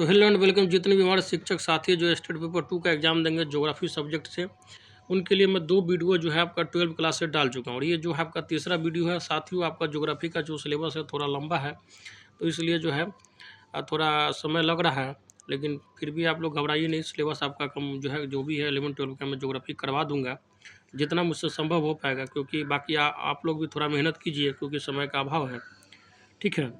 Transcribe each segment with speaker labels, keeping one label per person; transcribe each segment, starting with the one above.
Speaker 1: तो hello and welcome. जितने भी हमारे शिक्षक साथी जो स्टेट पेपर 2 का एग्जाम देंगे ज्योग्राफी सब्जेक्ट से, उनके लिए मैं 2 वीडियो जो है आपका 12 क्लास से डाल चुका हूँ। और ये जो है आपका तीसरा वीडियो है। साथियों, आपका ज्योग्राफी का जो सिलेबस है थोड़ा लंबा है, तो इसलिए जो है थोड़ा समय लग रहा है, लेकिन फिर भी आप लोग घबराइए नहीं। सिलेबस आपका कम जो है, जो भी है 11-12 का मैं ज्योग्राफी करवा दूंगा जितना मुझसे संभव हो पाएगा, क्योंकि बाकी आप लोग भी थोड़ा मेहनत कीजिए क्योंकि समय का अभाव है। ठीक है,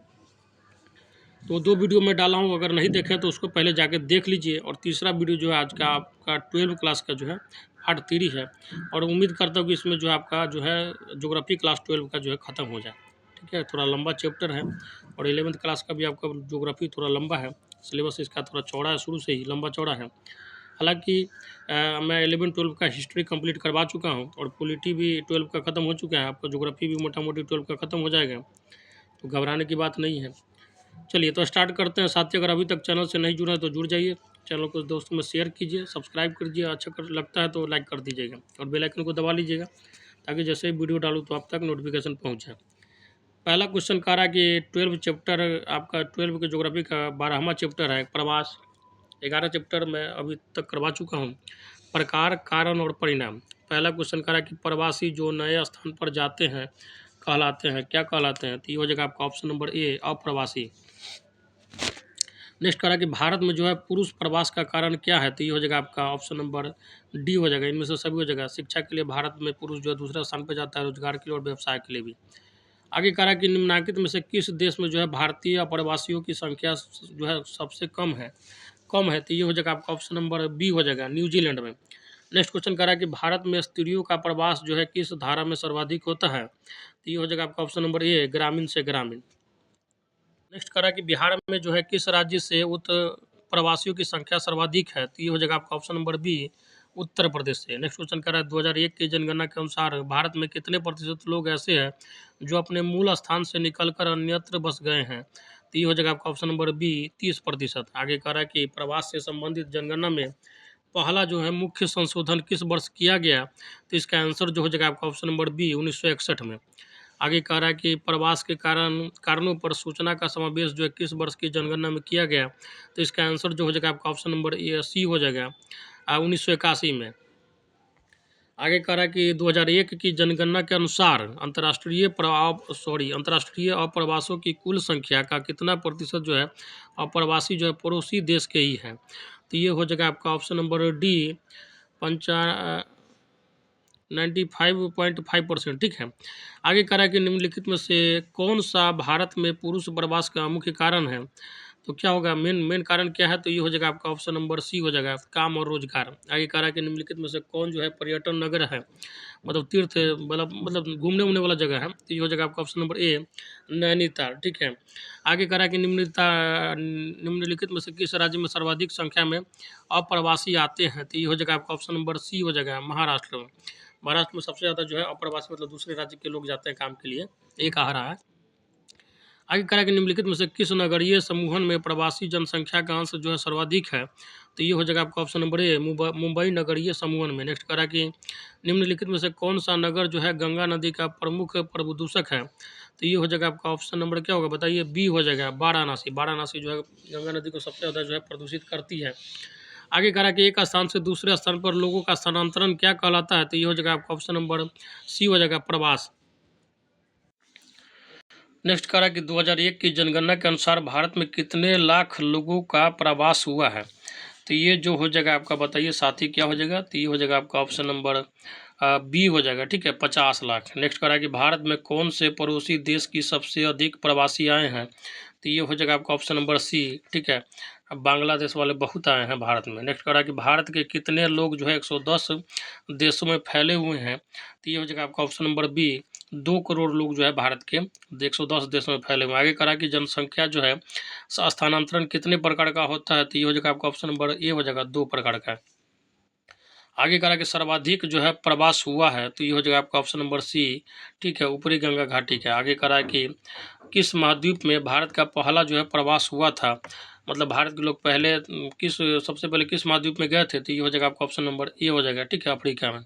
Speaker 1: तो 2 वीडियो मैं डाला हूँ, अगर नहीं देखें तो उसको पहले जाके देख लीजिए। और तीसरा वीडियो जो है आज का आपका 12 क्लास का जो है पार्ट 3 है, और उम्मीद करता हूँ कि इसमें जो है आपका जो है ज्योग्राफी क्लास 12 का जो है ख़त्म हो जाए। ठीक है, थोड़ा लंबा चैप्टर है, और 11th क्लास का भी आपका ज्योग्राफी थोड़ा लंबा है। सिलेबस इसका थोड़ा चौड़ा है, शुरू से ही लंबा चौड़ा है। हालांकि मैं 11-12 का हिस्ट्री कंप्लीट करवा चुका हूँ, और पॉलिटी भी 12 का ख़त्म हो चुका है। आपका ज्योग्राफी भी मोटा मोटी 12 का ख़त्म हो जाएगा, तो घबराने की बात नहीं है। चलिए तो स्टार्ट करते हैं। साथी, अगर अभी तक चैनल से नहीं जुड़ा है तो जुड़ जाइए। चैनल को दोस्तों में शेयर कीजिए, सब्सक्राइब कीजिए, अच्छा कर लगता है तो लाइक कर दीजिएगा, और बेल आइकन को दबा लीजिएगा ताकि जैसे ही वीडियो डालूँ तो आप तक नोटिफिकेशन पहुँच जाए। पहला क्वेश्चन कह रहा है कि 12 चैप्टर आपका 12 के ज्योग्राफी का 12वां चैप्टर है प्रवास। 11 चैप्टर मैं अभी तक करवा चुका हूँ। प्रकार, कारण और परिणाम। पहला क्वेश्चन कह रहा है कि प्रवासी जो नए स्थान पर जाते हैं कहलाते हैं, क्या कहलाते हैं? तो ये हो जाएगा आपका ऑप्शन नंबर ए, अप्रवासी। नेक्स्ट करा कि भारत में जो है पुरुष प्रवास का कारण क्या है? तो ये हो जाएगा आपका ऑप्शन नंबर डी हो जाएगा। इनमें से सभी हो जाएगा। शिक्षा के लिए भारत में पुरुष जो है दूसरा स्थान पर जाता है, रोजगार के लिए और व्यवसाय के लिए भी। आगे कह रहा है कि निम्नलिखित में से किस देश में जो है भारतीय अप्रवासियों की संख्या जो है सबसे कम है? तो ये हो जाएगा आपका ऑप्शन नंबर बी हो जाएगा, न्यूजीलैंड में। नेक्स्ट क्वेश्चन कह रहा है कि भारत में स्त्रियों का प्रवास जो है किस धारा में सर्वाधिक होता है? तो ये हो जाएगा आपका ऑप्शन नंबर ए, ग्रामीण से ग्रामीण। नेक्स्ट करा कि बिहार में जो है किस राज्य से प्रवासियों की संख्या सर्वाधिक है? तो ये हो जाएगा आपका option number B, Uttar Pradesh से। नेक्स्ट क्वेश्चन कर रहा है 2001 की जनगणना के अनुसार भारत में कितने प्रतिशत लोग ऐसे हैं जो अपने मूल स्थान से निकलकर अन्यत्र बस गए हैं? तो ये हो जाएगा आपका ऑप्शन नंबर बी, 30%। आगे कह रहा है कि प्रवास से संबंधित जनगणना में पहला जो है मुख्य संशोधन किस वर्ष किया गया? तो इसका आंसर जो हो जाएगा आपका ऑप्शन नंबर बी, 1961 में। आगे कह रहा है कि प्रवास के कारणों पर सूचना का समावेश जो है किस वर्ष की जनगणना में किया गया? तो इसका आंसर जो हो जाएगा आपका ऑप्शन नंबर ए, सी हो जाएगा, 1981 में। आगे कह रहा है कि 2001 की जनगणना के अनुसार अंतर्राष्ट्रीय अप्रवासों की कुल संख्या का कितना प्रतिशत जो है अप्रवासी जो है पड़ोसी देश के ही है? तो ये हो जाएगा आपका ऑप्शन नंबर डी, 95.5%। ठीक है। आगे कह रहा है कि निम्नलिखित में से कौन सा भारत में पुरुष प्रवास का मुख्य कारण है? तो क्या होगा? मेन कारण क्या है? तो ये हो जाएगा आपका ऑप्शन नंबर सी हो जाएगा, काम और रोजगार। आगे कह रहा है कि निम्नलिखित में से कौन जो है पर्यटन नगर है, मतलब तीर्थ मतलब घूमने उमने वाला जगह है? तो ये हो जाएगा आपका ऑप्शन नंबर ए, नैनीताल। ठीक है। आगे कह रहा है कि निम्नलिखित में से किस राज्य में सर्वाधिक संख्या में अप्रवासी आते हैं? तो ये हो जाएगा आपका ऑप्शन नंबर सी हो जाएगा, महाराष्ट्र में। महाराष्ट्र में सबसे ज़्यादा जो है अप्रवासी मतलब दूसरे राज्य के लोग जाते हैं काम के लिए, ये कहा रहा है। आगे कह रहा है कि निम्नलिखित में से किस नगरीय समूहन में प्रवासी जनसंख्या का अंश जो है सर्वाधिक है? तो ये हो जाएगा आपका ऑप्शन नंबर ए, मुंबई नगरीय समूहन में। नेक्स्ट कह रहा है कि निम्नलिखित में से कौन सा नगर जो है गंगा नदी का प्रमुख प्रदूषक है? तो ये हो जाएगा आपका ऑप्शन नंबर क्या होगा बताइए? बी हो जाएगा, वाराणसी। वाराणसी जो है गंगा नदी को सबसे ज़्यादा जो है प्रदूषित करती है। आगे कह रहा है कि एक स्थान से दूसरे स्थान पर लोगों का स्थानांतरण क्या कहलाता है? तो ये हो जाएगा आपका ऑप्शन नंबर सी हो जाएगा, प्रवास। नेक्स्ट कह रहा है कि 2001 की जनगणना के अनुसार भारत में कितने लाख लोगों का प्रवास हुआ है? तो ये जो हो जाएगा आपका बताइए साथी, क्या हो जाएगा? तो ये हो जाएगा आपका ऑप्शन नंबर बी हो जाएगा। ठीक है, 50 लाख। नेक्स्ट कह रहा है कि भारत में कौन से पड़ोसी देश की सबसे अधिक प्रवासी आए हैं? तो ये हो जाएगा आपका ऑप्शन नंबर सी। ठीक है, अब बांग्लादेश वाले बहुत आए हैं भारत में। नेक्स्ट कह रहा है कि भारत के कितने लोग जो है 110 देशों में फैले हुए हैं? तो ये हो जाएगा आपका ऑप्शन नंबर बी, 2 करोड़ लोग जो है भारत के 110 देशों में फैले हुए। आगे करा कि जनसंख्या जो है स्थानांतरण कितने प्रकार का होता है? तो ये हो जाएगा आपका ऑप्शन नंबर ए हो जाएगा, 2 प्रकार का। आगे करा कि सर्वाधिक जो है प्रवास हुआ है? तो ये हो जाएगा आपका ऑप्शन नंबर सी। ठीक है, ऊपरी गंगा घाटी का। आगे करा कि किस महाद्वीप में भारत का पहला जो है प्रवास हुआ था? मतलब भारत के लोग पहले सबसे पहले किस महाद्वीप में गए थे? तो ये हो जाएगा आपका ऑप्शन नंबर ए हो जाएगा। ठीक है, अफ्रीका में।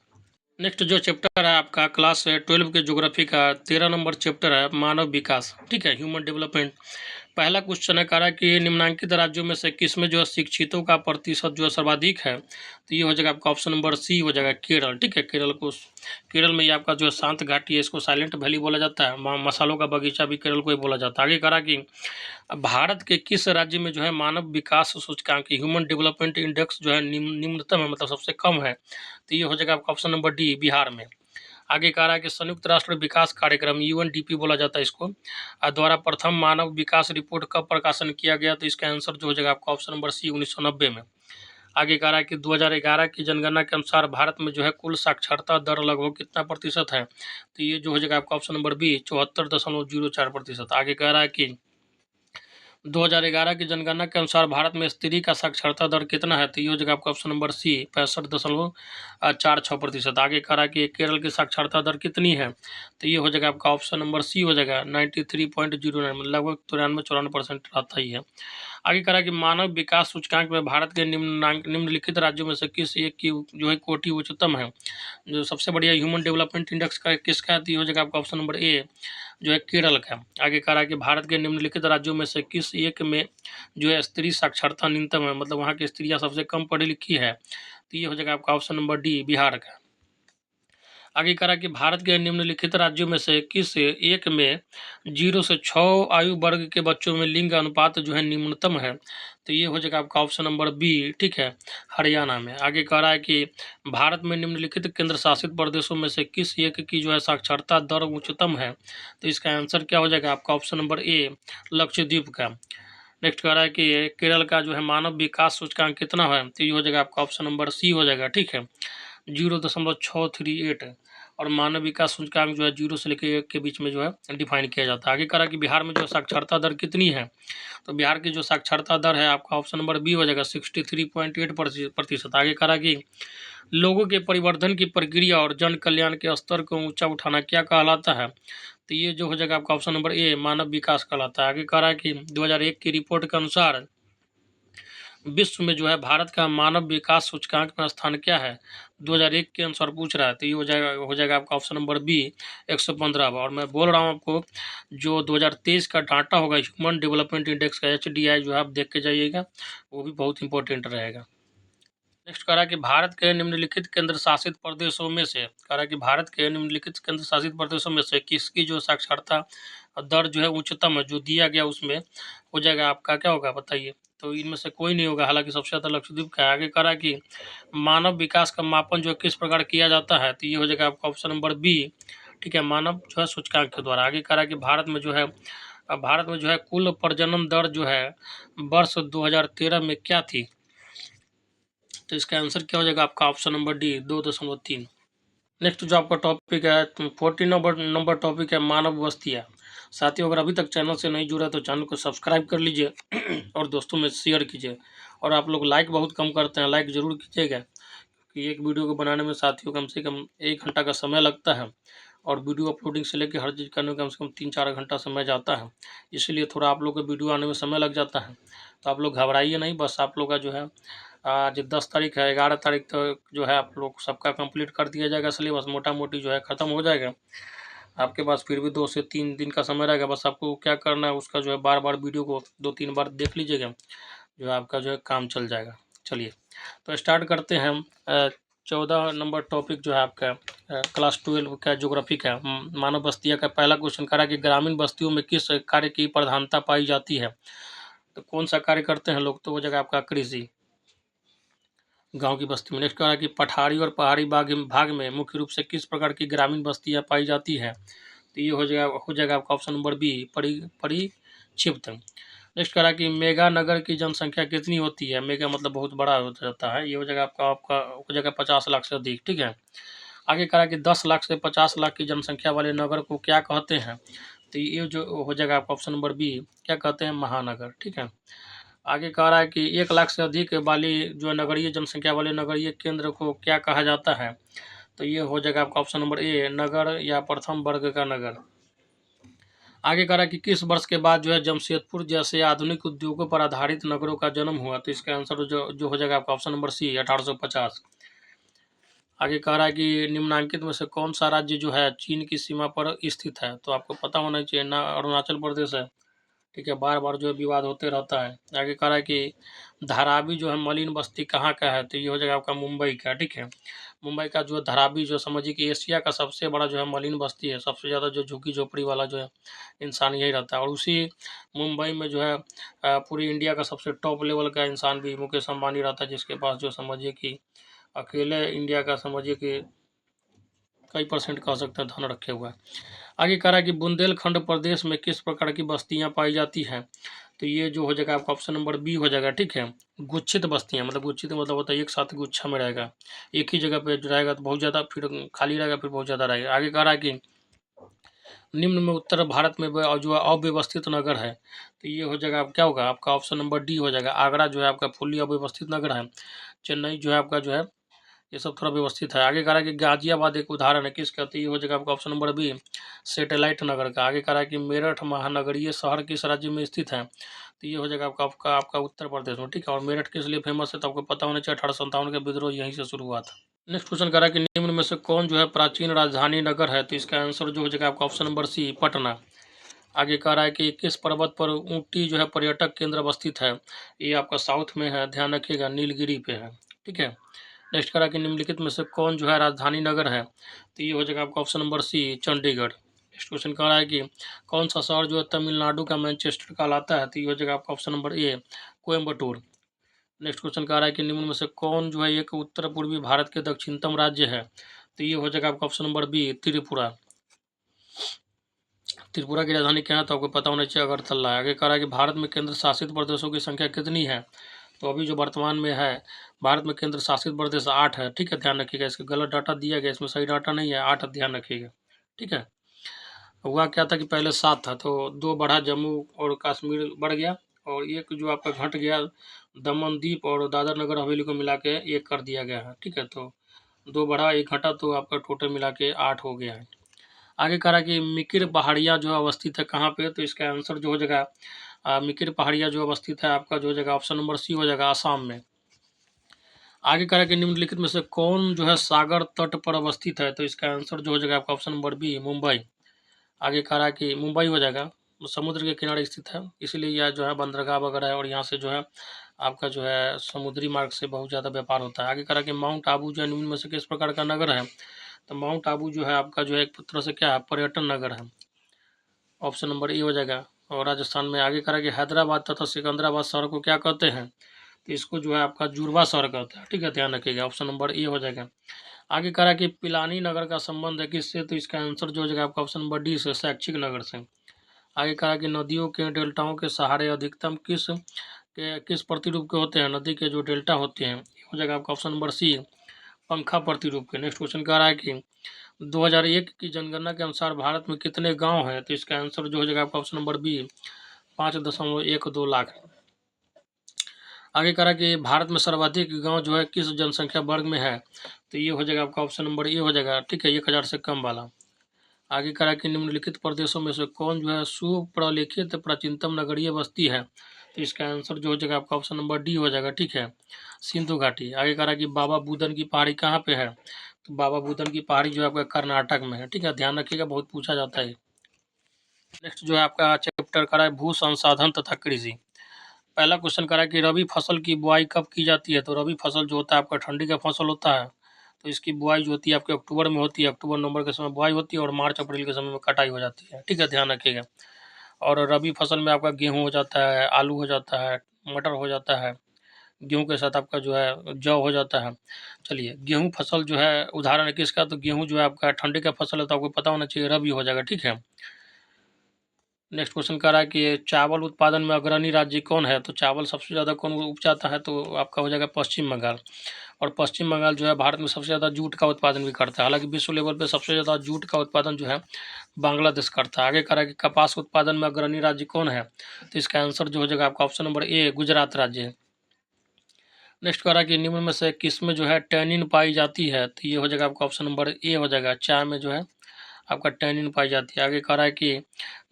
Speaker 1: नेक्स्ट जो चैप्टर है आपका क्लास 12 के ज्योग्राफी का 13 नंबर चैप्टर है मानव विकास। ठीक है, ह्यूमन डेवलपमेंट। पहला क्वेश्चन है, कह रहा है कि निम्नलिखित राज्यों में से किसमें जो है शिक्षितों का प्रतिशत जो है सर्वाधिक है। तो ये हो जाएगा आपका ऑप्शन नंबर सी हो जाएगा, केरल। ठीक है, केरल में ये आपका जो है शांत घाटी है, इसको साइलेंट वैली बोला जाता है। मसालों का बगीचा भी केरल को ही बोला जाता है। आगे कह रहा कि भारत के किस राज्य में जो है मानव विकास सूचकांक ह्यूमन डेवलपमेंट इंडेक्स जो है निम्नतम है, मतलब सबसे कम है। तो ये हो जाएगा आपका ऑप्शन नंबर डी, बिहार में। आगे कह रहा है कि संयुक्त राष्ट्र विकास कार्यक्रम यूएनडीपी बोला जाता है इसको, द्वारा प्रथम मानव विकास रिपोर्ट कब प्रकाशन किया गया। तो इसका आंसर जो हो जाएगा आपका ऑप्शन नंबर सी, 1990 में। आगे कह रहा है कि 2011 की जनगणना के अनुसार भारत में जो है कुल साक्षरता दर लगभग कितना प्रतिशत है। तो ये जो हो जाएगा आपका ऑप्शन नंबर बी, 74.04%। आगे कह रहा है कि 2011 की जनगणना के अनुसार भारत में स्त्री का साक्षरता दर कितना है। तो ये हो जाएगा आपका ऑप्शन नंबर सी, 65.46%। आगे कह रहा है कि केरल की साक्षरता दर कितनी है। तो ये हो जाएगा आपका ऑप्शन नंबर सी हो जाएगा 93.09, लगभग 94-94% रहता ही है। आगे कह रहा है कि मानव विकास सूचकांक में भारत के निम्नलिखित राज्यों में से किस एक की जो है कोटि उच्चतम है। जो सबसे बढ़िया ह्यूमन डेवलपमेंट इंडेक्स का किसका है। तो ये हो जाएगा आपका ऑप्शन नंबर ए, जो है केरल का। आगे कह रहा है कि भारत के निम्नलिखित राज्यों में से किस एक में जो है स्त्री साक्षरता न्यूनतम है, मतलब वहाँ की स्त्रियाँ सबसे कम पढ़ी लिखी है। तो ये हो जाएगा आपका ऑप्शन नंबर डी, बिहार का। आगे कह रहा है कि भारत के निम्नलिखित राज्यों में से किस एक में 0 से 6 आयु वर्ग के बच्चों में लिंग अनुपात जो है निम्नतम है। तो ये हो जाएगा आपका ऑप्शन नंबर बी, ठीक है, हरियाणा में। आगे कह रहा है कि भारत में निम्नलिखित केंद्र शासित प्रदेशों में से किस एक की जो है साक्षरता दर उच्चतम है। तो इसका आंसर क्या हो जाएगा आपका ऑप्शन नंबर ए, लक्षद्वीप का। नेक्स्ट कह रहा है कि केरल का जो है मानव विकास सूचकांक कितना है। तो ये हो जाएगा आपका ऑप्शन नंबर सी हो जाएगा, ठीक है, 0.638। और मानव विकास सूचकांक जो है 0 से लेकर 1 के बीच में जो है डिफाइन किया जाता है। आगे कह रहा है कि बिहार में जो साक्षरता दर कितनी है। तो बिहार की जो साक्षरता दर है आपका ऑप्शन नंबर बी हो जाएगा, 63.8%। आगे कह रहा है कि लोगों के परिवर्धन की प्रक्रिया और जन कल्याण के स्तर को ऊंचा उठाना क्या कहलाता है। तो ये जो हो जाएगा आपका ऑप्शन नंबर ए, मानव विकास कहलाता है। आगे कह रहा है कि 2001 की रिपोर्ट के अनुसार विश्व में जो है भारत का मानव विकास सूचकांक में स्थान क्या है। 2001 के अनुसार पूछ रहा है। तो ये हो जाएगा आपका ऑप्शन नंबर बी, 115। और मैं बोल रहा हूँ आपको, जो 2023 का डाटा होगा ह्यूमन डेवलपमेंट इंडेक्स का, HDI, जो है आप देख के जाइएगा, वो भी बहुत इंपॉर्टेंट रहेगा। नेक्स्ट कह रहा है कि भारत के निम्नलिखित केंद्र शासित प्रदेशों में से, कह रहा है कि भारत के निम्नलिखित केंद्र शासित प्रदेशों में से किसकी जो साक्षरता दर जो है उच्चतम है, जो दिया गया उसमें हो जाएगा आपका क्या होगा बताइए। तो इनमें से कोई नहीं होगा, हालांकि सबसे ज़्यादा लक्षद्वीप का है। आगे कह रहा है कि मानव विकास का मापन जो है किस प्रकार किया जाता है। तो ये हो जाएगा आपका ऑप्शन नंबर बी, ठीक है, मानव जो है सूचकांक के द्वारा। आगे कह रहा है कि भारत में जो है कुल प्रजनन दर जो है वर्ष 2013 में क्या थी। तो इसका आंसर क्या हो जाएगा आपका ऑप्शन नंबर डी, 2.3। नेक्स्ट जो आपका टॉपिक है 14 नंबर टॉपिक है मानव बस्तियाँ। साथियों, अगर अभी तक चैनल से नहीं जुड़ा तो चैनल को सब्सक्राइब कर लीजिए और दोस्तों में शेयर कीजिए। और आप लोग लाइक बहुत कम करते हैं, लाइक ज़रूर कीजिएगा, कि एक वीडियो को बनाने में साथियों कम से कम 1 घंटा का समय लगता है, और वीडियो अपलोडिंग से लेकर हर चीज़ करने में कम से कम 3-4 घंटा समय जाता है। इसीलिए थोड़ा आप लोग को वीडियो आने में समय लग जाता है। तो आप लोग घबराइए नहीं, बस आप लोग का जो है आज 10 तारीख है, 11 तारीख तक जो है आप लोग सबका कंप्लीट कर दिया जाएगा सिलेबस, मोटा मोटी जो है ख़त्म हो जाएगा। आपके पास फिर भी 2 से 3 दिन का समय रहेगा। बस आपको क्या करना है, उसका जो है बार बार वीडियो को 2-3 बार देख लीजिएगा, जो है आपका जो है काम चल जाएगा। चलिए तो स्टार्ट करते हैं हम। 14 नंबर टॉपिक जो है आपका क्लास 12 का ज्योग्राफी का मानव बस्तियाँ का पहला क्वेश्चन करा कि ग्रामीण बस्तियों में किस कार्य की प्रधानता पाई जाती है। तो कौन सा कार्य करते हैं लोग। तो वो जगह आपका कृषि, गांव की बस्ती में। नेक्स्ट कह रहा है कि पठारी और पहाड़ी भाग में मुख्य रूप से किस प्रकार की ग्रामीण बस्तियां पाई जाती है। तो ये हो जाएगा आपका ऑप्शन नंबर बी, परिक्षिप्त। नेक्स्ट कह रहा है कि मेगा नगर की जनसंख्या कितनी होती है। मेगा मतलब बहुत बड़ा हो जाता है। ये हो जाएगा आपका हो जाएगा 50 लाख से अधिक, ठीक है। आगे कह रहा है कि 10 लाख से 50 लाख की जनसंख्या वाले नगर को क्या कहते हैं। तो ये जो हो जाएगा आपका ऑप्शन नंबर बी, क्या कहते हैं, महानगर, ठीक है। आगे कह रहा है कि 1 लाख से अधिक वाली जो नगरीय जनसंख्या वाले नगरीय केंद्र को क्या कहा जाता है। तो ये हो जाएगा आपका ऑप्शन नंबर ए, नगर या प्रथम वर्ग का नगर। आगे कह रहा है कि किस वर्ष के बाद जो है जमशेदपुर जैसे आधुनिक उद्योगों पर आधारित नगरों का जन्म हुआ। तो इसका आंसर जो हो जाएगा आपका ऑप्शन नंबर सी, 1850। आगे कह रहा है कि निम्नांकित में से कौन सा राज्य जो है चीन की सीमा पर स्थित है। तो आपको पता होना चाहिए ना, अरुणाचल प्रदेश है, ठीक है, बार बार जो है विवाद होते रहता है। आगे कह रहा है कि धारावी जो है मलिन बस्ती कहाँ का है, तो ये हो जाएगा आपका मुंबई का। ठीक है, मुंबई का जो धारावी जो समझिए कि एशिया का सबसे बड़ा जो है मलिन बस्ती है, सबसे ज़्यादा जो झुग्गी झोपड़ी वाला जो है इंसान यही रहता है। और उसी मुंबई में जो है पूरी इंडिया का सबसे टॉप लेवल का इंसान भी मुकेश अंबानी रहता है, जिसके पास जो समझिए कि अकेले इंडिया का समझिए कि कई परसेंट कह सकते हैं धन रखे हुआ है। आगे कह रहा है कि बुंदेलखंड प्रदेश में किस प्रकार की बस्तियां पाई जाती हैं, तो ये जो हो जाएगा आपका ऑप्शन नंबर बी हो जाएगा। ठीक है, गुच्छित बस्तियां, मतलब गुच्छित मतलब होता है एक साथ गुच्छा में रहेगा, एक ही जगह पे रहेगा तो बहुत ज़्यादा, फिर खाली रहेगा फिर बहुत ज़्यादा रहेगा। आगे कह रहा है कि निम्न में उत्तर भारत में जो अव्यवस्थित नगर है, तो ये हो जाएगा क्या होगा आपका ऑप्शन नंबर डी हो जाएगा। आगरा जो है आपका फुल्ली अव्यवस्थित नगर है। चेन्नई जो है आपका जो है ये सब थोड़ा व्यवस्थित है। आगे कह रहा है कि गाजियाबाद एक उदाहरण है, किस कहते हैं, ये हो जाएगा आपका ऑप्शन नंबर बी सैटेलाइट नगर का। आगे कह रहा है कि मेरठ महानगरीय शहर किस राज्य में स्थित है, तो ये हो जाएगा आपका उत्तर प्रदेश में। ठीक है, और मेरठ किस लिए फेमस है, तो आपको पता होना चाहिए 1857 का विद्रोह यहीं से शुरू हुआ था। नेक्स्ट क्वेश्चन कह रहा है कि निम्न में से कौन जो है प्राचीन राजधानी नगर है, तो इसका आंसर जो हो जाएगा आपका ऑप्शन नंबर सी पटना। आगे कह रहा है कि किस पर्वत पर ऊटी जो है पर्यटक केंद्र अवस्थित है, ये आपका साउथ में है, ध्यान रखिएगा नीलगिरी पे है। ठीक है, नेक्स्ट करा कि निम्नलिखित में से कौन जो है राजधानी नगर है, तो ये हो जाएगा आपका option number C Chandigarh. Next question कह रहा है कि कौन सा शहर जो है तमिलनाडु का मैनचेस्टर कहलाता है, तो ये हो जाएगा आपका option number A Coimbatore. Next question कह रहा है कि निम्न में से कौन जो है एक उत्तर पूर्वी भारत के दक्षिणतम राज्य है, तो ये हो जाएगा आपका option number B Tripura. Tripura की राजधानी क्या है, तो आपको पता होना चाहिए अगरतला है। आगे कह रहा है कि भारत में केंद्र शासित प्रदेशों की संख्या कितनी है, तो अभी जो वर्तमान में है भारत में केंद्र शासित प्रदेश 8 है। ठीक है, ध्यान रखिएगा, इसका गलत डाटा दिया गया, इसमें सही डाटा नहीं है, 8 ध्यान रखिएगा। ठीक है, हुआ क्या था कि पहले 7 था, तो 2 बढ़ा, जम्मू और कश्मीर बढ़ गया, और एक जो आपका घट गया दमन दीप और दादर नगर हवेली को मिला के 1 कर दिया गया है। ठीक है, तो 2 बढ़ा 1 घटा, तो आपका टोटल मिला के 8 हो गया है। आगे कह रहा है कि मिकिर पहाड़ियाँ जो अवस्थित है कहाँ पे, तो इसका आंसर जो हो जाएगा मिकिर पहाड़ियाँ जो अवस्थित है आपका जो हो जाएगा ऑप्शन नंबर सी हो जाएगा आसाम में। आगे कह रहा है कि निम्नलिखित में से कौन जो है सागर तट पर अवस्थित है, तो इसका आंसर जो हो जाएगा आपका ऑप्शन नंबर बी मुंबई। आगे कह रहा है कि मुंबई हो जाएगा, समुद्र के किनारे स्थित है, इसलिए यह जो है बंदरगाह वगैरह है, और यहाँ से जो है आपका जो है समुद्री मार्ग से बहुत ज़्यादा व्यापार होता है। आगे कह रहा है कि माउंट आबू जो है निम्न में से किस प्रकार का नगर है, तो माउंट आबू जो है आपका जो है एक तरह से क्या है पर्यटन नगर है, ऑप्शन नंबर ए हो जाएगा। और राजस्थान में आगे करा कि हैदराबाद तथा सिकंदराबाद शहर को क्या कहते हैं, तो इसको जो है आपका जुड़वा शहर कहते हैं। ठीक है, ध्यान रखिएगा, ऑप्शन नंबर ए हो जाएगा। आगे करा कि पिलानी नगर का संबंध है किससे, तो इसका आंसर जो हो जाएगा आपका ऑप्शन नंबर डी से शैक्षिक नगर से। आगे कहा कि नदियों के डेल्टाओं के सहारे अधिकतम किस प्रतिरूप के होते हैं, नदी के जो डेल्टा होते हैं, ये हो जाएगा आपका ऑप्शन नंबर सी पंखा प्रतिरूप के। नेक्स्ट क्वेश्चन कह रहा है कि 2001 की जनगणना के अनुसार भारत में कितने गांव हैं, तो इसका आंसर जो हो जाएगा आपका ऑप्शन नंबर बी 5.12 लाख। आगे कह रहा है कि भारत में सर्वाधिक गांव जो है किस जनसंख्या वर्ग में है, तो ये हो जाएगा आपका ऑप्शन नंबर ए हो जाएगा। ठीक है, 1000 से कम वाला। आगे कह रहा है कि निम्नलिखित प्रदेशों में से कौन जो है सुप्रलेखित प्राचीनतम नगरीय बस्ती है, तो इसका आंसर जो हो जाएगा आपका ऑप्शन नंबर डी हो जाएगा। ठीक है, सिंधु घाटी। आगे कह रहा है कि बाबा बुदन की पहाड़ी कहाँ पे है, तो बाबा बुदन की पहाड़ी जो है आपका कर्नाटक में है। ठीक है, ध्यान रखिएगा, बहुत पूछा जाता है। नेक्स्ट जो है आपका चैप्टर करा है भू संसाधन तथा कृषि। पहला क्वेश्चन करा है कि रबी फसल की बुआई कब की जाती है, तो रबी फसल जो होता है आपका ठंडी का फसल होता है, तो इसकी बुआई जो होती है आपके अक्टूबर में होती है, अक्टूबर नवंबर के समय बुआई होती है, और मार्च अप्रैल के समय में कटाई हो जाती है। ठीक है, ध्यान रखिएगा। और रबी फसल में आपका गेहूँ हो जाता है, आलू हो जाता है, मटर हो जाता है, गेहूँ के साथ आपका जो है जौ हो जाता है। चलिए, गेहूँ फसल जो है उदाहरण है किसका, तो गेहूँ जो है आपका ठंडी का फसल है, तो आपको पता होना चाहिए रबी हो जाएगा। ठीक है, नेक्स्ट क्वेश्चन कह रहा है कि चावल उत्पादन में अग्रणी राज्य कौन है, तो चावल सबसे ज़्यादा कौन उपजाता है, तो आपका हो जाएगा पश्चिम बंगाल। और पश्चिम बंगाल जो है भारत में सबसे ज़्यादा जूट का उत्पादन भी करता है, हालांकि विश्व लेवल पे सबसे ज़्यादा जूट का उत्पादन जो है बांग्लादेश करता है। आगे कह रहा है कि कपास उत्पादन में अग्रणी राज्य कौन है, तो इसका आंसर जो हो जाएगा आपका ऑप्शन नंबर ए गुजरात राज्य है। नेक्स्ट कह रहा है कि निम्न में से किस में जो है टैनिन पाई जाती है, तो ये हो जाएगा आपका ऑप्शन नंबर ए हो जाएगा, चाय में जो है आपका टैनिन पाई जाती है। आगे कह रहा है कि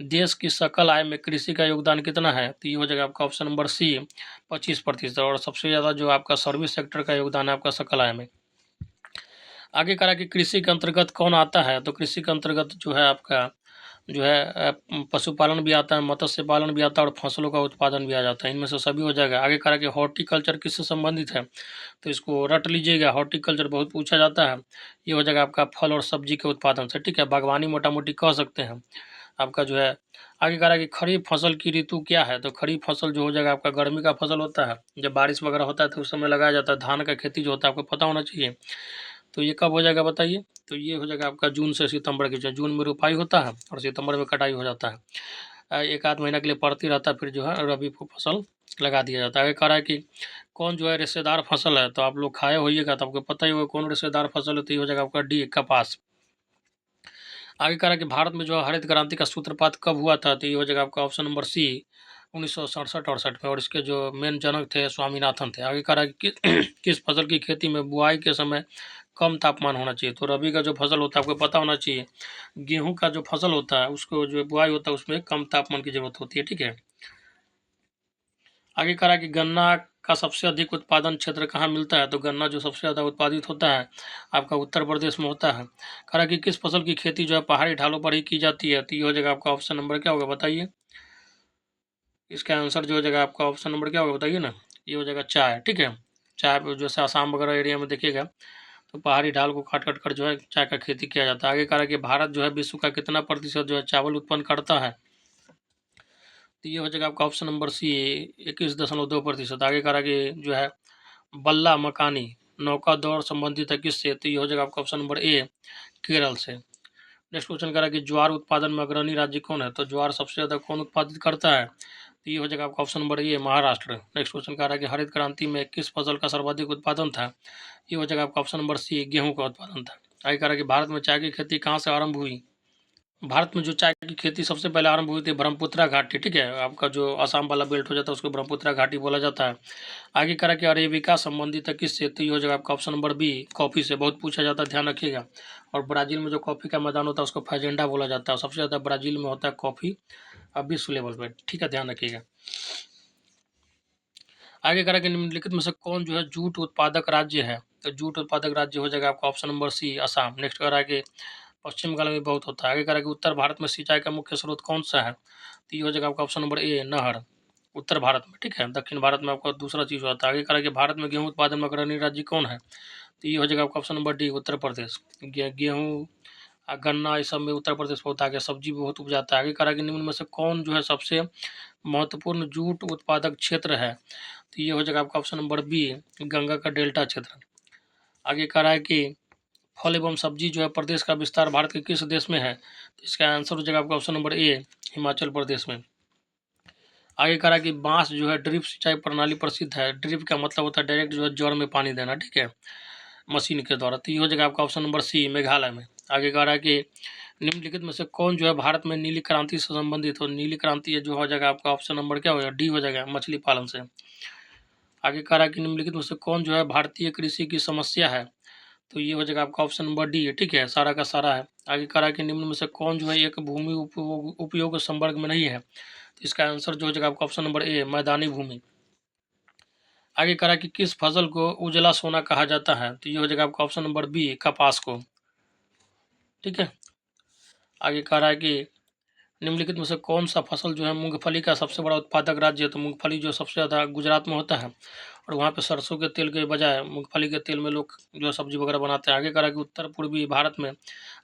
Speaker 1: देश की सकल आय में कृषि का योगदान कितना है, तो ये हो जाएगा आपका ऑप्शन नंबर सी 25%। और सबसे ज़्यादा जो आपका सर्विस सेक्टर का योगदान है आपका सकल आय में। आगे कह रहा है कि कृषि के अंतर्गत कौन आता है, तो कृषि के अंतर्गत जो है आपका जो है पशुपालन भी आता है, मत्स्य पालन भी आता है और फसलों का उत्पादन भी आ जाता है। इनमें से सभी हो जाएगा। आगे करा कि हॉर्टिकल्चर किससे संबंधित है, तो इसको रट लीजिएगा। हॉर्टिकल्चर बहुत पूछा जाता है। ये हो जाएगा आपका फल और सब्जी के उत्पादन से, ठीक है। बागवानी मोटा मोटी कह सकते हैं आपका जो है। आगे कह रहा है कि खरीफ फसल की ऋतु क्या है, तो खरीफ फसल जो हो जाएगा आपका गर्मी का फसल होता है। जब बारिश वगैरह होता है तो उस समय लगाया जाता है। धान का खेती जो होता है आपको पता होना चाहिए। तो ये कब हो जाएगा बताइए, तो ये हो जाएगा आपका जून से सितंबर के, जो जून में रोपाई होता है और सितंबर में कटाई हो जाता है। एक आध महीना के लिए पड़ती रहता है, फिर जो है रबी को फसल लगा दिया जाता है। आगे कह रहा है कि कौन जो है रेशेदार फसल है, तो आप लोग खाए होइएगा तो आपको पता ही होगा कौन रेशेदार फसल है, तो ये हो जाएगा आपका डी कपास। आगे कह रहा है कि भारत में जो है हरित क्रांति का सूत्रपात कब हुआ था, तो ये हो जाएगा आपका ऑप्शन नंबर सी 1967-68 में, और इसके जो मेन जनक थे स्वामीनाथन थे। आगे कह रहा है कि किस फसल की खेती में बुआई के समय कम तापमान होना चाहिए, तो रबी का जो फसल होता है आपको पता होना चाहिए। गेहूं का जो फसल होता है उसको जो बुआई होता है उसमें कम तापमान की जरूरत होती है, ठीक है। आगे कह रहा है कि गन्ना का सबसे अधिक उत्पादन क्षेत्र कहाँ मिलता है, तो गन्ना जो सबसे ज़्यादा उत्पादित होता है आपका उत्तर प्रदेश में होता है। कह रहा है कि किस फसल की खेती जो है पहाड़ी ढालों पर ही की जाती है, तो ये हो जाएगा आपका ऑप्शन नंबर क्या होगा बताइए। इसका आंसर जो हो जाएगा आपका ऑप्शन नंबर क्या होगा बताइए ना, ये हो जाएगा चाय, ठीक है। चाय पे जैसे आसाम वगैरह एरिया में देखिएगा तो पहाड़ी ढाल को काट काट कर जो है चाय का खेती किया जाता है। आगे कह रहा है कि भारत जो है विश्व का कितना प्रतिशत जो है चावल उत्पन्न करता है, तो ये हो जाएगा आपका ऑप्शन नंबर सी 21.2%। आगे कह रहा है कि जो है बल्ला मकानी नौका दौड़ संबंधित है किससे, तो ये हो जाएगा आपका ऑप्शन नंबर ए केरल से। नेक्स्ट क्वेश्चन कह रहा है कि ज्वार उत्पादन में अग्रणी राज्य कौन है, तो ज्वार सबसे ज़्यादा कौन उत्पादित करता है, तो ये हो जाएगा आपका option number A Maharashtra. Next question कह रहा है कि हरित क्रांति में किस फसल का सर्वाधिक उत्पादन था, ये हो जाएगा आपका ऑप्शन नंबर सी गेहूं का उत्पादन था। आगे कह रहा है कि भारत में चाय की खेती कहाँ से आरंभ हुई, भारत में जो चाय की खेती सबसे पहले आरंभ हुई थी ब्रह्मपुत्रा घाटी, ठीक है। आपका जो असम वाला बेल्ट हो जाता है उसको ब्रह्मपुत्रा घाटी बोला जाता है। आगे करा कि अरेबिका संबंधित है किससे, तो ये हो जाएगा आपका ऑप्शन नंबर बी कॉफ़ी से, बहुत पूछा जाता है ध्यान रखिएगा। और ब्राज़ील में जो कॉफ़ी का मैदान होता है उसको फैजेंडा बोला जाता है। सबसे ज़्यादा ब्राज़ील में होता है कॉफ़ी विश्व लेवल पर, ठीक है, ध्यान रखिएगा। आगे करा कि निम्नलिखित में से कौन जो है जूट उत्पादक राज्य है, तो जूट उत्पादक राज्य हो जाएगा आपका option number C Assam. Next करा कि पश्चिम बंगाल में बहुत होता है। आगे करा कि उत्तर भारत में सिंचाई का मुख्य स्रोत कौन सा है, तो ये हो जाएगा आपका ऑप्शन नंबर ए नहर, उत्तर भारत में, ठीक है। दक्षिण भारत में आपका दूसरा चीज़ होता है। आगे करा कि भारत में गेहूं उत्पादन में अग्रणी राज्य कौन है, तो ये हो जाएगा आपका option number D Uttar Pradesh. गेहूँ गन्ना इस सब में उत्तर प्रदेश बहुत आगे, सब्जी भी बहुत उपजाता है। आगे करा कि निम्न में से कौन जो है सबसे महत्वपूर्ण जूट उत्पादक क्षेत्र है, तो ये हो जाएगा आपका ऑप्शन नंबर बी गंगा का डेल्टा क्षेत्र। आगे कह रहा है कि फल एवं सब्जी जो है प्रदेश का विस्तार भारत के किस देश में है, तो इसका आंसर हो जाएगा आपका option number A Himachal Pradesh में। आगे कह रहा है कि बांस जो है ड्रिप सिंचाई प्रणाली प्रसिद्ध है। ड्रिप का मतलब होता है डायरेक्ट जो है जड़ में पानी देना, ठीक है, मशीन के द्वारा, तो ये हो जाएगा आपका ऑप्शन नंबर सी मेघालय में। आगे कह रहा है कि निम्नलिखित में से कौन जो है भारत में नीली क्रांति से संबंधित हो, नीली क्रांति जो हो जाएगा आपका ऑप्शन नंबर क्या हो जाएगा डी हो जाएगा मछली पालन से। आगे कह रहा है कि निम्नलिखित में से कौन जो है भारतीय कृषि की समस्या है, तो ये हो जाएगा आपका ऑप्शन नंबर डी, ठीक है, सारा का सारा है। आगे कह रहा है कि निम्न में से कौन जो है एक भूमि उपयोग संवर्ग में नहीं है, तो इसका आंसर जो हो जाएगा आपका ऑप्शन नंबर ए मैदानी भूमि। आगे कह रहा है कि किस फसल को उजला सोना कहा जाता है, तो ये हो जाएगा आपका ऑप्शन नंबर बी कपास को, ठीक है। आगे कह रहा है कि निम्नलिखित में से कौन सा फसल जो है मूंगफली का सबसे बड़ा उत्पादक राज्य है, तो मूंगफली जो सबसे ज़्यादा गुजरात में होता है और वहाँ पे सरसों के तेल के बजाय मूंगफली के तेल में लोग जो है सब्जी वगैरह बनाते हैं। आगे कह रहा है कि उत्तर पूर्वी भारत में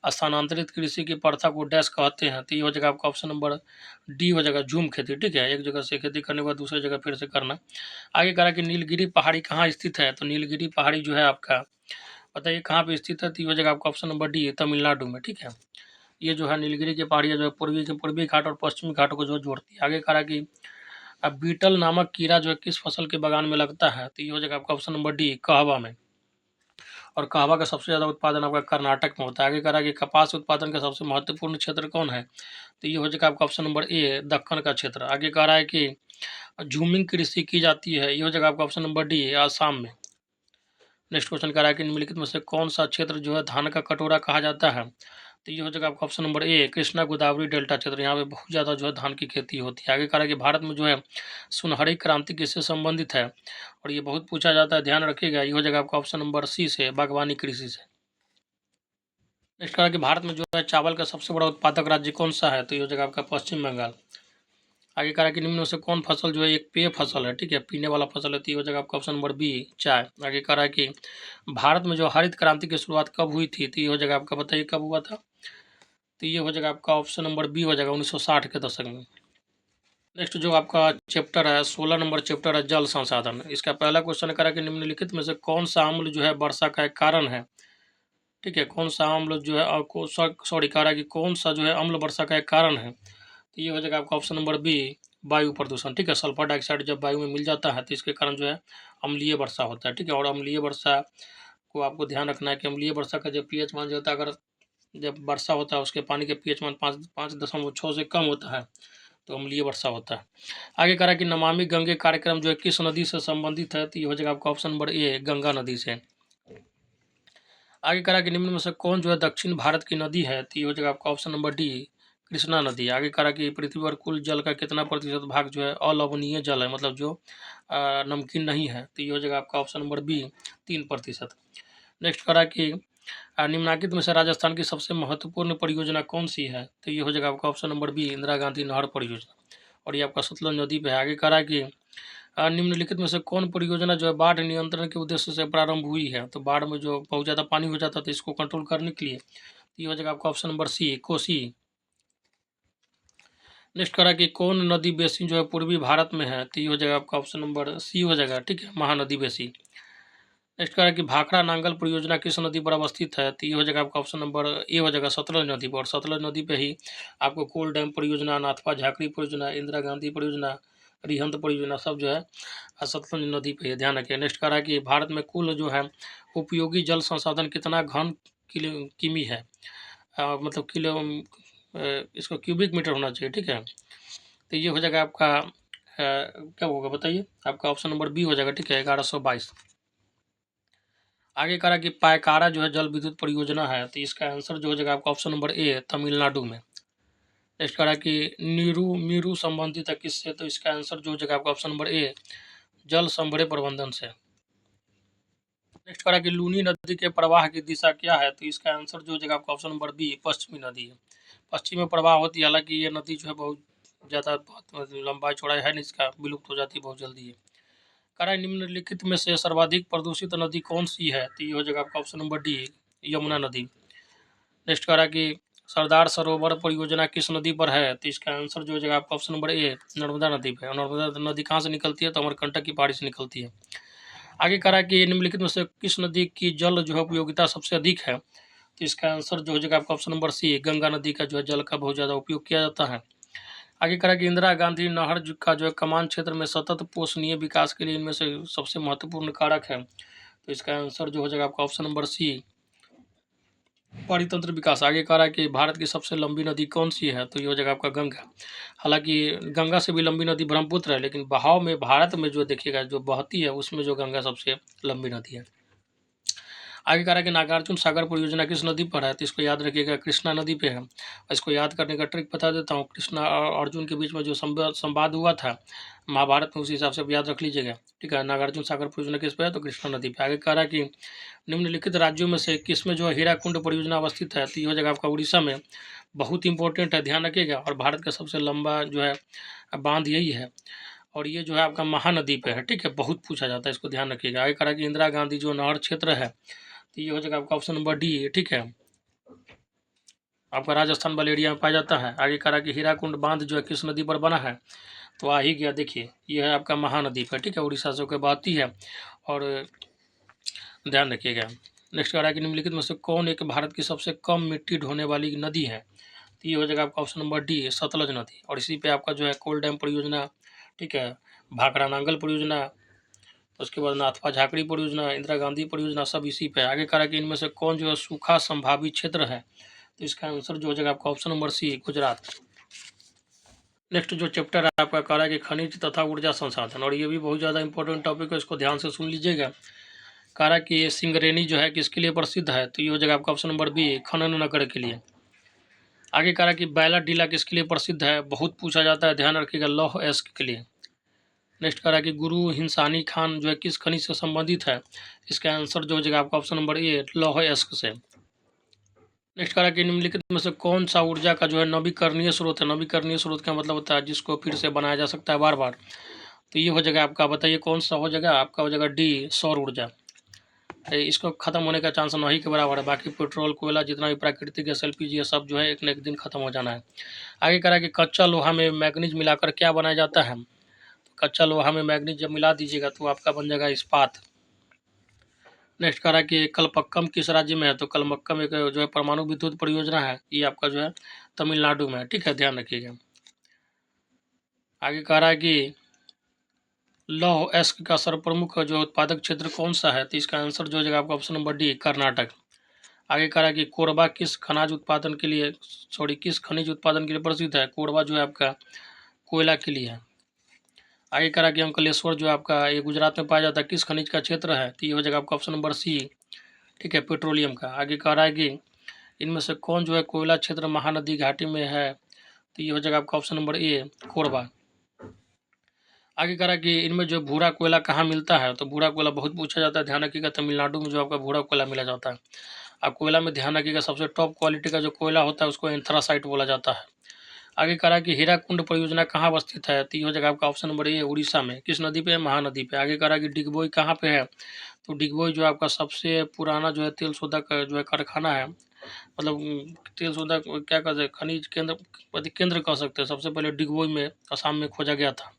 Speaker 1: स्थानांतरित कृषि की प्रथा को डैश कहते हैं, तो ये हो जाएगा आपका ऑप्शन नंबर डी हो जाएगा झूम खेती, ठीक है, एक जगह से खेती करने के बाद दूसरी जगह फिर से करना। आगे कह रहा है कि नीलगिरी पहाड़ी कहाँ स्थित है, तो नीलगिरी पहाड़ी जो है आपका बताइए कहाँ पे स्थित है, तो ये हो जाएगा आपका ऑप्शन नंबर डी तमिलनाडु में, ठीक है। ये जो है नीलगिरी की पहाड़ियाँ जो है पूर्वी घाट और पश्चिमी घाटों को जो जोड़ती है। आगे कह रहा है कि अब बीटल नामक कीड़ा जो है किस फसल के बगान में लगता है, तो ये हो जाएगा आपका ऑप्शन नंबर डी कहवा में, और कहवा का सबसे ज़्यादा उत्पादन आपका कर्नाटक में होता है। आगे कह रहा है कि कपास उत्पादन का सबसे महत्वपूर्ण क्षेत्र कौन है, तो ये हो जाएगा आपका ऑप्शन नंबर ए दक्कन का क्षेत्र। आगे कह रहा है कि झूमिंग कृषि की जाती है, ये हो जाएगा आपका ऑप्शन नंबर डी आसाम में। नेक्स्ट क्वेश्चन कह रहा है कि निम्नलिखित में से कौन सा क्षेत्र जो है धान का कटोरा कहा जाता है, तो ये हो जाएगा आपका option number A Krishna Godavari delta क्षेत्र, यहाँ पे बहुत ज़्यादा जो है धान की खेती होती है। आगे कह रहा है कि भारत में जो है सुनहरी क्रांति किससे संबंधित है, और ये बहुत पूछा जाता है, ध्यान रखिएगा। ये हो जाएगा आपका ऑप्शन नंबर सी से बागवानी कृषि से। नेक्स्ट करा कि भारत में जो है चावल का सबसे बड़ा उत्पादक राज्य कौन सा है, तो ये हो जाएगा आपका पश्चिम बंगाल। आगे करा कि निम्न में से कौन फसल जो है एक पेय फसल है, ठीक है, पीने वाला फसल है, तो ये हो जाएगा आपका ऑप्शन नंबर बी, चाय। आगे करा कि भारत में जो हरित क्रांति की शुरुआत कब हुई थी, तो ये हो जाएगा आपका, बताइए कब हुआ था, तो ये हो जाएगा आपका ऑप्शन नंबर बी हो जाएगा 1960 के दशक में। नेक्स्ट जो आपका चैप्टर है 16 नंबर चैप्टर है जल संसाधन। इसका पहला क्वेश्चन करा कि निम्नलिखित में से कौन सा अम्ल जो है वर्षा का एक कारण है, ठीक है, कौन सा अम्ल जो है सॉरी करा कि कौन सा जो है अम्ल वर्षा का एक कारण है, तो ये हो जाएगा आपका ऑप्शन नंबर बी, वायु प्रदूषण, ठीक है, सल्फर डाइऑक्साइड जब वायु में मिल जाता है तो इसके कारण जो है अम्लीय वर्षा होता है, ठीक है। और अम्लीय वर्षा को आपको ध्यान रखना है कि अम्लीय वर्षा का जो पीएच मान जो होता है, अगर जब वर्षा होता है उसके पानी के पीएच मान 5.6 से कम होता है तो अम्लीय वर्षा होता है। आगे करा कि नमामि गंगे कार्यक्रम जो है किस नदी से संबंधित है, तो ये हो जाएगा आपका ऑप्शन नंबर ए, गंगा नदी से। आगे करा कि निम्न में से कौन जो है दक्षिण भारत की नदी है, तो ये हो जाएगा आपका ऑप्शन नंबर डी, कृष्णा नदी। आगे करा कि पृथ्वी पर कुल जल का कितना प्रतिशत भाग जो है अलवणीय जल है, मतलब जो नमकीन नहीं है, तो ये हो जाएगा आपका ऑप्शन नंबर बी, 3%। नेक्स्ट करा कि निम्नलिखित में से राजस्थान की सबसे महत्वपूर्ण परियोजना कौन सी है, तो ये हो जाएगा आपका option number B, Indira Gandhi नहर परियोजना, और ये आपका सतलज नदी पे है। आगे करा कि निम्नलिखित में से कौन परियोजना जो है बाढ़ नियंत्रण के उद्देश्य से प्रारंभ हुई है, तो बाढ़ में जो बहुत ज़्यादा पानी हो जाता था इसको कंट्रोल करने के लिए, तो ये हो जाएगा आपका option number C, Kosi. Next करा कि कौन नदी बेसिन जो है पूर्वी भारत में है, तो ये हो जाएगा आपका ऑप्शन नंबर सी हो जाएगा, ठीक है, महानदी बेसिन। नेक्स्ट करा कि भाखड़ा नांगल परियोजना किस नदी पर अवस्थित है, तो ये हो जाएगा आपका ऑप्शन नंबर ए हो जाएगा सतलज नदी पर, और सतलज नदी पे ही आपको कोल डैम परियोजना, नाथपा झाकड़ी परियोजना, इंदिरा गांधी परियोजना, रिहंद परियोजना सब जो है सतलज नदी पे है, ध्यान रखिए। नेक्स्ट करा कि भारत में कुल जो है उपयोगी जल संसाधन कितना घन किमी है, मतलब किलो इसको क्यूबिक मीटर होना चाहिए, ठीक है, तो ये हो जाएगा आपका क्या होगा बताइए, आपका ऑप्शन नंबर बी हो जाएगा, ठीक है, 1122। आगे करा कि पायकारा जो है जल विद्युत परियोजना है, तो इसका आंसर जो हो जाएगा आपका ऑप्शन नंबर ए, तमिलनाडु में। नेक्स्ट करा कि नीरू संबंधित है किससे, तो इसका आंसर जो हो जाएगा आपका ऑप्शन नंबर ए, जल संभरे प्रबंधन से। नेक्स्ट करा कि लूनी नदी के प्रवाह की दिशा क्या है, तो इसका आंसर जो हो जाएगा आपका ऑप्शन नंबर बी, पश्चिमी नदी है, पश्चिम में प्रवाह होती है। हालांकि ये नदी जो है बहुत ज़्यादा बहुत लंबा चौड़ाई है नहीं, इसका विलुप्त हो जाती है बहुत जल्दी है। करा निम्नलिखित में से सर्वाधिक प्रदूषित नदी कौन सी है, तो ये हो जाएगा आपका ऑप्शन नंबर डी, यमुना नदी। नेक्स्ट करा कि सरदार सरोवर परियोजना किस नदी पर है, तो इसका आंसर जो हो जाएगा आपका ऑप्शन नंबर ए, नर्मदा नदी पर। नर्मदा नदी कहाँ से निकलती है, तो अमरकंटक की पहाड़ी से निकलती है। आगे करा कि निम्नलिखित में से किस नदी की जल जो है उपयोगिता सबसे अधिक है, तो इसका आंसर जो हो जाएगा आपका ऑप्शन नंबर सी, गंगा नदी का जो है जल का बहुत ज़्यादा उपयोग किया जाता है। आगे करा कि इंदिरा गांधी नहर का जो है कमान क्षेत्र में सतत पोषणीय विकास के लिए इनमें से सबसे महत्वपूर्ण कारक है, तो इसका आंसर जो हो जाएगा आपका ऑप्शन नंबर सी, परितंत्र विकास। आगे करा कि भारत की सबसे लंबी नदी कौन सी है, तो ये हो जाएगा आपका गंगा। हालांकि गंगा से भी लंबी नदी ब्रह्मपुत्र है, लेकिन बहाव में भारत में जो देखिएगा जो बहती है उसमें जो गंगा सबसे लंबी नदी है। आगे कह रहा है कि नागार्जुन सागर परियोजना किस नदी पर है, तो इसको याद रखिएगा, कृष्णा नदी पे है। इसको याद करने का ट्रिक बता देता हूँ, कृष्णा और अर्जुन के बीच में जो संवाद हुआ था महाभारत में, उसी हिसाब से याद रख लीजिएगा, ठीक है। नागार्जुन सागर परियोजना किस पे है, तो कृष्णा नदी पे। आगे कह रहा है कि निम्नलिखित राज्यों में से किस में जो है हीराकुंड परियोजना अवस्थित है, तो ये हो जाएगा आपका उड़ीसा में। बहुत इंपॉर्टेंट है, ध्यान रखिएगा, और भारत का सबसे लंबा जो है बांध यही है, और ये जो है आपका महानदी पे है, ठीक है, बहुत पूछा जाता है, इसको ध्यान रखिएगा। आगे कहा कि इंदिरा गांधी जो नहर क्षेत्र है, तो ये हो जाएगा आपका ऑप्शन नंबर डी, ठीक है, आपका राजस्थान वाले एरिया में पाया जाता है। आगे कहा कि हीराकुंड बांध जो है किस नदी पर बना है, तो आ ही गया, देखिए ये है आपका महानदी पर, ठीक है, उड़ीसा से होकर बहती है, और ध्यान रखिएगा। नेक्स्ट कह रहा है कि निम्नलिखित में से कौन एक भारत की सबसे कम मिट्टी ढोने वाली नदी है, तो ये हो जाएगा आपका ऑप्शन नंबर डी, सतलज नदी। और इसी पे आपका जो है कोल डैम परियोजना, ठीक है, भाखड़ा नांगल परियोजना, उसके बाद नाथपा झाकड़ी परियोजना, इंदिरा गांधी परियोजना, सब इसी पे। आगे कहा कि इनमें से कौन जो है सूखा संभावित क्षेत्र है, तो इसका आंसर जो हो जाएगा आपका option number C, Gujarat. Next जो चैप्टर है आपका कह रहा है कि खनिज तथा ऊर्जा संसाधन, और ये भी बहुत ज़्यादा इंपॉर्टेंट टॉपिक है, इसको ध्यान से सुन लीजिएगा। कह रहा है कि सिंगरेनी जो है किसके लिए प्रसिद्ध है, तो ये हो जाएगा आपका ऑप्शन नंबर बी, खनन नगर के लिए। आगे कह रहा है कि बैला डीला किसके लिए प्रसिद्ध है, बहुत पूछा जाता है, ध्यान रखिएगा, लौह अयस्क के लिए। नेक्स्ट कह रहा है कि गुरु हिंसानी खान जो है किस खनिज से संबंधित है, इसका आंसर जो हो जाएगा आपका ऑप्शन नंबर ए, लौह अयस्क से। नेक्स्ट करा कि निम्नलिखित में से कौन सा ऊर्जा का जो है नवीकरणीय स्रोत है। नवीकरणीय स्रोत का मतलब होता है जिसको फिर से बनाया जा सकता है बार बार। तो ये हो जाएगा आपका, बताइए कौन सा हो जाएगा आपका, हो जाएगा डी, सौर ऊर्जा। इसको खत्म होने का चांस नहीं के बराबर है। बाकी पेट्रोल, कोयला, जितना भी प्राकृतिक गैस, एलपीजी, ये सब जो है एक न एक दिन खत्म हो जाना है। आगे करा कि कच्चा लोहा में मैग्नीज मिलाकर क्या बनाया जाता है। कच्चा लोहा में मैग्नीज जब मिला दीजिएगा तो आपका बन जाएगा इस्पात। नेक्स्ट करा कि कलपक्कम किस राज्य में है। तो कलपक्कम एक जो है परमाणु विद्युत परियोजना है, ये आपका जो है तमिलनाडु में है। ठीक है, ध्यान रखिएगा। आगे कह रहा है कि लौह अयस्क का सर्वप्रमुख जो उत्पादक क्षेत्र कौन सा है। तो इसका आंसर जो हो जाएगा आपका ऑप्शन नंबर डी, कर्नाटक। आगे कह रहा है कि कोरबा किस खनिज उत्पादन के लिए, किस खनिज उत्पादन के लिए प्रसिद्ध है। कोरबा जो है आपका कोयला के लिए है। आगे कह रहा है कि अंकलेश्वर जो है आपका ये गुजरात में पाया जाता है, किस खनिज का क्षेत्र है। तो ये हो जाएगा आपका ऑप्शन नंबर सी, ठीक है, पेट्रोलियम का। आगे कह रहा है कि इनमें से कौन जो है कोयला क्षेत्र महानदी घाटी में है। तो ये हो जाएगा आपका ऑप्शन नंबर ए, कोरबा। आगे कह रहा है कि इनमें जो भूरा कोयला कहाँ मिलता है। तो भूरा कोयला बहुत पूछा जाता है, ध्यान रखिएगा। तमिलनाडु में जो आपका भूरा कोयला मिला जाता है। अब कोयला में ध्यान रखिएगा, सबसे टॉप क्वालिटी का जो कोयला होता है उसको एंथ्रासाइट बोला जाता है। आगे कह रहा है कि हीराकुंड परियोजना कहाँ अवस्थित है। तो ये हो जाएगा आपका ऑप्शन नंबर ए, उड़ीसा में। किस नदी पे है, महानदी पे। आगे कह रहा है कि डिगबोई कहाँ पे है। तो डिगबोई जो आपका सबसे पुराना जो है तेल शोधक का जो है कारखाना है, मतलब तेल शोधक क्या कहते हैं, खनिज केंद्र, केंद्र कह सकते हैं, सबसे पहले डिगबोई में असम में खोजा गया था।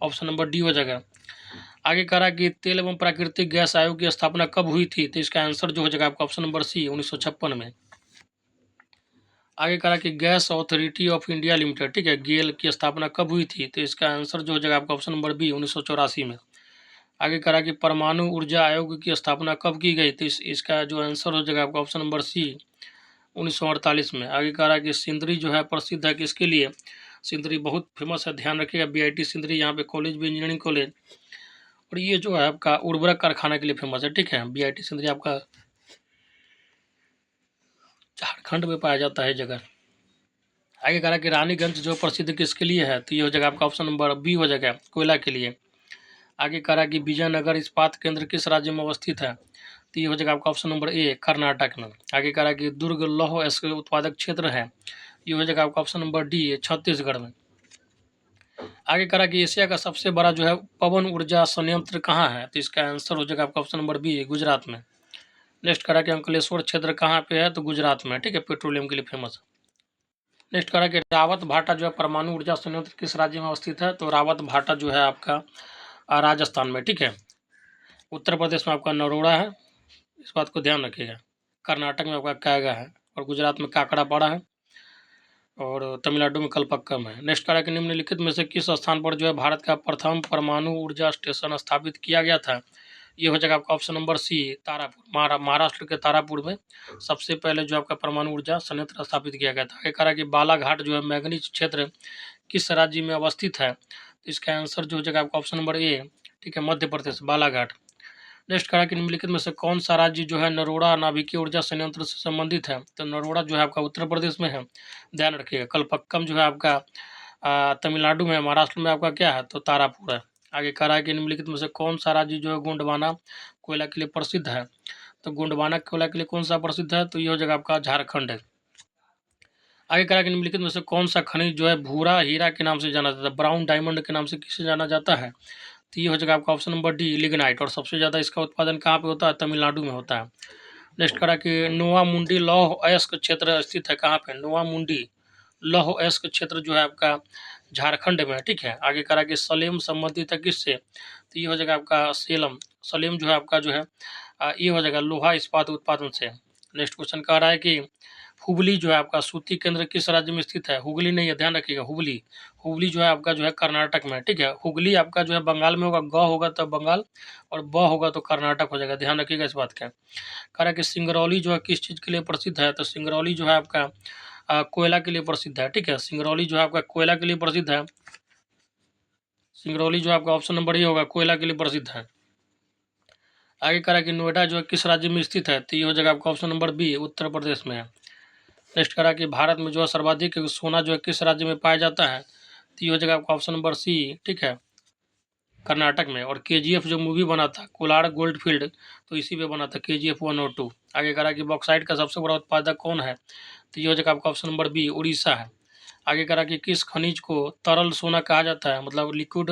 Speaker 1: ऑप्शन नंबर डी हो जाएगा। आगे कह रहा है कि तेल एवं प्राकृतिक गैस आयोग की स्थापना कब हुई थी। तो इसका आंसर जो हो जाएगा आपका ऑप्शन नंबर सी, 1956 में। आगे कह रहा है कि gas authority of India limited, ठीक है, गेल की स्थापना कब हुई थी। तो इसका आंसर जो हो जाएगा आपका ऑप्शन नंबर बी, 1984 में। आगे कह रहा है कि परमाणु ऊर्जा आयोग की स्थापना कब की गई। तो इसका जो आंसर हो जाएगा आपका ऑप्शन नंबर सी, 1948 में। आगे कह रहा है कि सिंदरी जो है प्रसिद्ध है किसके लिए। सिंदरी बहुत फेमस है, ध्यान रखिएगा। बीआईटी सिंदरी, यहाँ पे कॉलेज भी, इंजीनियरिंग कॉलेज, और ये जो है आपका उर्वरक कारखाना के लिए फेमस है। ठीक है, बीआईटी सिंदरी आपका झारखंड में पाया जाता है जगह। आगे कह रहा है कि रानीगंज जो प्रसिद्ध किसके लिए है। तो ये हो जाएगा आपका ऑप्शन नंबर बी हो जाएगा, कोयला के लिए। आगे कह रहा है कि विजयनगर इस्पात केंद्र किस राज्य में अवस्थित है। तो ये हो जाएगा आपका ऑप्शन नंबर ए, कर्नाटक में। आगे कह रहा है कि दुर्ग लौह अयस्क उत्पादक क्षेत्र है। ये हो जाएगा आपका ऑप्शन नंबर डी, छत्तीसगढ़ में। आगे कह रहा है कि एशिया का सबसे बड़ा जो है पवन ऊर्जा संयंत्र कहाँ है। तो इसका आंसर हो जाएगा आपका ऑप्शन नंबर बी, गुजरात में। नेक्स्ट कह रहा है कि अंकलेश्वर क्षेत्र कहाँ पे है। तो गुजरात में, ठीक है, पेट्रोलियम के लिए फेमस है। नेक्स्ट कह रहा है कि रावत भाटा जो है परमाणु ऊर्जा संयंत्र किस राज्य में अवस्थित है। तो रावत भाटा जो है आपका राजस्थान में, ठीक है। उत्तर प्रदेश में आपका नरोड़ा है, इस बात को ध्यान रखिएगा। कर्नाटक में आपका कैगा है, और गुजरात में काकड़ापाड़ा है, और तमिलनाडु में कलपक्कम है। नेक्स्ट कह रहा है कि निम्नलिखित में से किस स्थान पर जो है भारत का प्रथम परमाणु ऊर्जा स्टेशन स्थापित किया गया था। ये हो जाएगा आपका option number C, Tarapur, Maharashtra के तारापुर में सबसे पहले जो आपका परमाणु ऊर्जा संयंत्र स्थापित किया गया था। आगे कह रहा है कि बालाघाट जो है मैंगनीज क्षेत्र किस राज्य में अवस्थित है। तो इसका आंसर जो हो जाएगा आपका ऑप्शन नंबर ए, ठीक है, मध्य प्रदेश, बालाघाट। नेक्स्ट कहा कि निम्नलिखित में से कौन सा राज्य जो है नरोड़ा नाभिकीय ऊर्जा संयंत्र से संबंधित है। तो नरोड़ा जो है आपका उत्तर प्रदेश में है, ध्यान रखिएगा। कलपक्कम जो है आपका तमिलनाडु में है। महाराष्ट्र में आपका क्या है, तो तारापुर है। आगे कह रहा है कि निम्नलिखित में से कौन सा राज्य जो है गोंडवाना कोयला के लिए प्रसिद्ध है। तो गोंडवाना कोयला के लिए कौन सा प्रसिद्ध है। तो ये हो जाएगा आपका झारखंड है। आगे कह रहा है कि निम्नलिखित में से कौन सा खनिज जो है भूरा हीरा के नाम से जाना जाता है, ब्राउन डायमंड के नाम से किसे जाना जाता है। तो ये हो जाएगा आपका ऑप्शन नंबर डी, लिग्नाइट। और सबसे ज़्यादा इसका उत्पादन कहाँ पे होता है, तमिलनाडु में होता है। नेक्स्ट करा कि नोवा मुंडी लौह अयस्क क्षेत्र स्थित है कहाँ पे, नोवा मुंडी लौह अयस्क क्षेत्र जो है आपका झारखंड में है, ठीक है। आगे करा कि सलेम संबंधित है किससे। तो ये हो जाएगा आपका सेलम, सलेम जो है आपका जो है ये हो जाएगा लोहा इस्पात उत्पादन से। नेक्स्ट क्वेश्चन कह रहा है कि हुबली जो है आपका सूती केंद्र किस राज्य में स्थित है। हुगली नहीं है, ध्यान रखिएगा, हुबली। हुबली जो है आपका जो है कर्नाटक में, ठीक है। हुगली आपका जो है बंगाल में होगा, ग होगा तो बंगाल, और ब होगा तो कर्नाटक हो जाएगा, ध्यान रखिएगा इस बात का। कह रहा है कि सिंगरौली जो है किस चीज़ के लिए प्रसिद्ध है। तो सिंगरौली जो है आपका कोयला के लिए प्रसिद्ध है, ठीक है। सिंगरौली जो है आपका कोयला के लिए प्रसिद्ध है। सिंगरौली जो है आपका ऑप्शन नंबर ये होगा, कोयला के लिए प्रसिद्ध है। आगे कह रहा है कि नोएडा जो है किस राज्य में स्थित है। तो ये हो जाएगा आपका option number B, Uttar Pradesh में है। नेक्स्ट करा कि भारत में जो है सर्वाधिक सोना जो है किस राज्य में पाया जाता है। तो ये हो जाएगा आपका ऑप्शन नंबर सी, ठीक है, कर्नाटक में। और KGF जो मूवी बना था कोलार गोल्ड फील्ड, तो इसी पे बना था KGF 1 और 2। आगे करा कि बॉक्साइट का सबसे बड़ा उत्पादक कौन है, तो ये हो जाएगा आपका ऑप्शन नंबर बी, उड़ीसा है। आगे करा कि किस खनिज को तरल सोना कहा जाता है, मतलब लिक्विड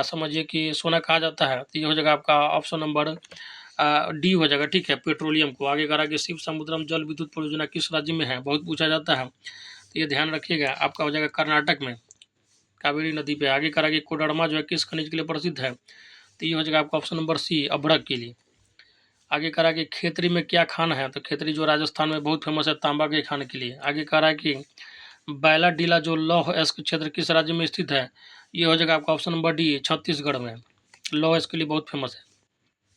Speaker 1: समझिए कि सोना कहा जाता है, तो ये हो जाएगा आपका ऑप्शन नंबर डी हो जाएगा, ठीक है, पेट्रोलियम को। आगे करा कि शिव समुद्रम जल विद्युत परियोजना किस राज्य में है, बहुत पूछा जाता है, तो ये ध्यान रखिएगा, आपका हो जाएगा कर्नाटक में, कावेरी नदी पे। आगे करा कि कोडरमा जो है किस खनिज के लिए प्रसिद्ध है, तो ये हो जाएगा आपका ऑप्शन नंबर सी, अभ्रक के लिए। आगे करा कि खेतरी में क्या खान है, तो खेतरी जो राजस्थान में बहुत फेमस है तांबा के खान के लिए। आगे करा कि बैला डीला जो लौह अयस्क क्षेत्र किस राज्य में स्थित है, ये हो जाएगा आपका ऑप्शन नंबर डी, छत्तीसगढ़ में, लौह अयस्क के लिए बहुत फेमस है।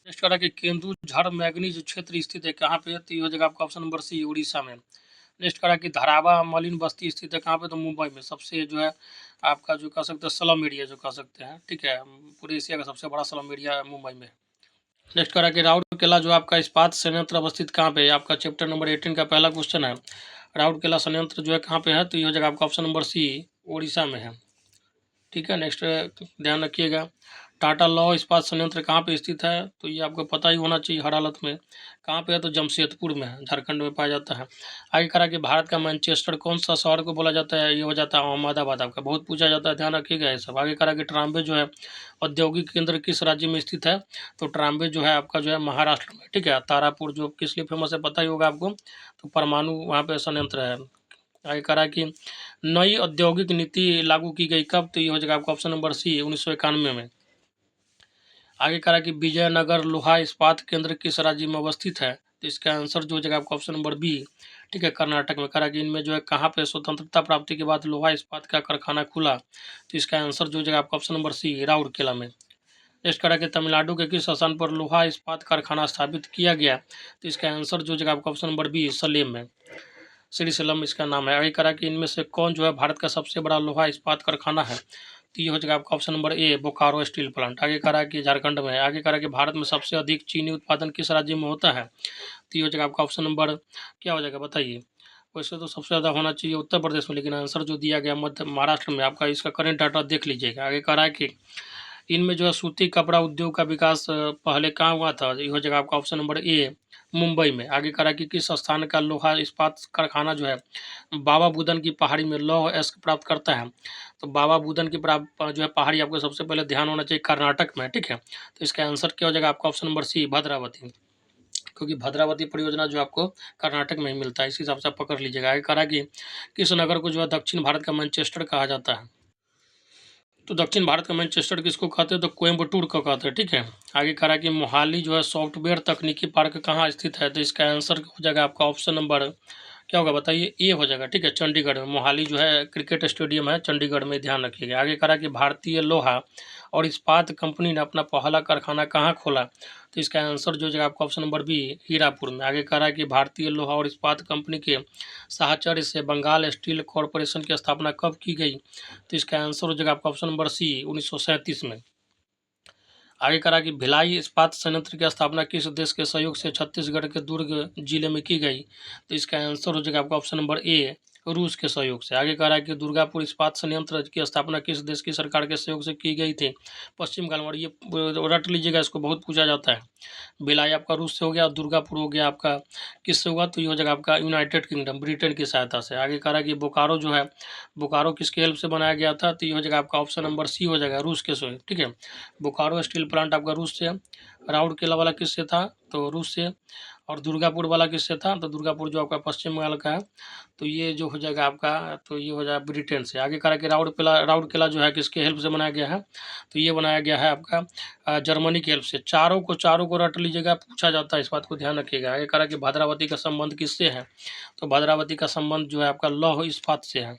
Speaker 1: नेक्स्ट करा कि केंदुझर मैग्नीज क्षेत्र स्थित है कहाँ पे, तो ये हो जाएगा आपका ऑप्शन नंबर सी, उड़ीसा में। नेक्स्ट करा कि धरावा मलिन बस्ती स्थित है कहाँ पे, तो मुंबई में, सबसे जो है आपका जो कह सकते हैं स्लम एरिया जो कह सकते हैं, ठीक है, पूरे एशिया का सबसे बड़ा स्लम एरिया मुंबई में। नेक्स्ट करा कि राउरकेला जो आपका इस्पात संयंत्र अवस्थित कहाँ पे है, आपका चैप्टर नंबर 18 का पहला क्वेश्चन है। राउरकेला संयंत्र जो है कहाँ पे है, तो ये हो जाएगा आपका ऑप्शन नंबर सी, उड़ीसा में है, ठीक है। नेक्स्ट ध्यान रखिएगा, टाटा लौह इस्पात संयंत्र कहाँ पे स्थित है, तो ये आपको पता ही होना चाहिए हर हालत में, कहाँ पे है, तो जमशेदपुर में है, झारखंड में पाया जाता है। आगे करा कि भारत का मैनचेस्टर कौन सा शहर को बोला जाता है, ये हो जाता है अहमदाबाद, आपका बहुत पूछा जाता है, ध्यान रखिएगा ये सब। आगे करा कि ट्राम्बे जो है औद्योगिक केंद्र किस राज्य में स्थित है, तो ट्राम्बे जो है आपका जो है महाराष्ट्र में, ठीक है। तारापुर जो किस लिए फेमस है पता ही होगा आपको, तो परमाणु वहाँ पे संयंत्र है। आगे करा कि नई औद्योगिक नीति लागू की गई कब, तो ये हो जाएगा आपका ऑप्शन नंबर सी, 1991 में। आगे करा कि विजयनगर लोहा इस्पात केंद्र किस राज्य में अवस्थित है, तो इसका आंसर जो हो जाएगा आपका ऑप्शन नंबर बी, ठीक है, कर्नाटक में। करा कि इनमें जो है कहाँ पे स्वतंत्रता प्राप्ति के बाद लोहा इस्पात का कारखाना खुला, तो इसका आंसर जो हो जाएगा आपका ऑप्शन नंबर सी, राउरकेला में। नेक्स्ट करा कि तमिलनाडु के किस स्थान पर लोहा इस्पात कारखाना स्थापित किया गया, तो इसका आंसर जो हो जाएगा आपका ऑप्शन नंबर बी, सलेम में, श्रीशैलम इसका नाम है। आगे करा कि इनमें से कौन जो है भारत का सबसे बड़ा लोहा इस्पात कारखाना है, तो ये हो जाएगा आपका option number A, Bokaro steel plant. आगे करा कि झारखंड में है। आगे करा कि भारत में सबसे अधिक चीनी उत्पादन किस राज्य में होता है, तो ये हो जाएगा आपका ऑप्शन नंबर क्या हो जाएगा बताइए। वैसे तो सबसे ज़्यादा होना चाहिए उत्तर प्रदेश में, लेकिन आंसर जो दिया गया मध्य महाराष्ट्र में, आपका इसका करंट डाटा देख लीजिएगा। आगे करा है कि इनमें जो है सूती कपड़ा उद्योग का विकास पहले कहाँ हुआ था, ये हो जाएगा आपका ऑप्शन नंबर ए, मुंबई में। आगे करा कि किस स्थान का लोहा इस्पात कारखाना जो है बाबा बुदन की पहाड़ी में लौह अयस्क प्राप्त करता है, तो बाबा बुदन की जो है पहाड़ी आपको सबसे पहले ध्यान होना चाहिए कर्नाटक में, ठीक है। तो इसका आंसर क्या हो जाएगा आपका ऑप्शन नंबर सी, भद्रावती, क्योंकि भद्रावती परियोजना जो आपको कर्नाटक में ही मिलता है, इसी हिसाब से आप पकड़ लीजिएगा। आगे करा कि किस नगर को जो है दक्षिण भारत का मैनचेस्टर कहा जाता है, तो दक्षिण भारत का मैनचेस्टर किसको कहते हैं, तो कोयम्बटूर को कहते हैं, ठीक है। आगे करा कि मोहाली जो है सॉफ्टवेयर तकनीकी पार्क कहाँ स्थित है, तो इसका आंसर हो जाएगा आपका ऑप्शन नंबर क्या होगा बताइए, ए हो जाएगा, ठीक है, चंडीगढ़ में। मोहाली जो है क्रिकेट स्टेडियम है चंडीगढ़ में, ध्यान रखिएगा। आगे करा कि भारतीय लोहा और इस्पात कंपनी ने अपना पहला कारखाना कहाँ खोला, तो इसका आंसर जो हो जाएगा आपका ऑप्शन नंबर बी, हीरापुर में। आगे करा कि भारतीय लोहा और इस्पात कंपनी के साहचर्य से बंगाल स्टील कॉरपोरेशन की स्थापना कब की गई, तो इसका आंसर हो जाएगा आपका ऑप्शन नंबर सी, 1937 में। आगे करा कि भिलाई इस्पात संयंत्र की स्थापना किस देश के सहयोग से छत्तीसगढ़ के दुर्ग जिले में की गई, तो इसका आंसर हो जाएगा आपका ऑप्शन नंबर ए, रूस के सहयोग से। आगे कह रहा है कि दुर्गापुर इस्पात संयंत्र की स्थापना किस देश की सरकार के सहयोग से की गई थी, पश्चिम बंगाल। ये रट लीजिएगा, इसको बहुत पूछा जाता है। भिलाई आपका रूस से हो गया और दुर्गापुर हो गया आपका किससे हुआ, तो ये हो जाएगा आपका यूनाइटेड किंगडम, ब्रिटेन की सहायता से। आगे कह रहा है कि बोकारो जो है, बोकारो किसके हेल्प से बनाया गया था, तो ये हो जाएगा आपका ऑप्शन नंबर सी हो जाएगा, रूस के से, ठीक है। बोकारो स्टील प्लांट आपका रूस से, राउरकेला वाला किससे था, तो रूस से, और दुर्गापुर वाला किससे था, तो दुर्गापुर जो आपका पश्चिम बंगाल का है, तो ये जो हो जाएगा आपका, तो ये हो जाएगा ब्रिटेन से। आगे करा कि राउरकेला जो है किसके हेल्प से बनाया गया है, तो ये बनाया गया है आपका जर्मनी की हेल्प से। चारों को रट लीजिएगा, पूछा जाता है, इस बात को ध्यान रखिएगा। आगे करा कि भद्रावती का संबंध किससे है, तो भद्रावती का संबंध जो है आपका लौह इस्पात से है।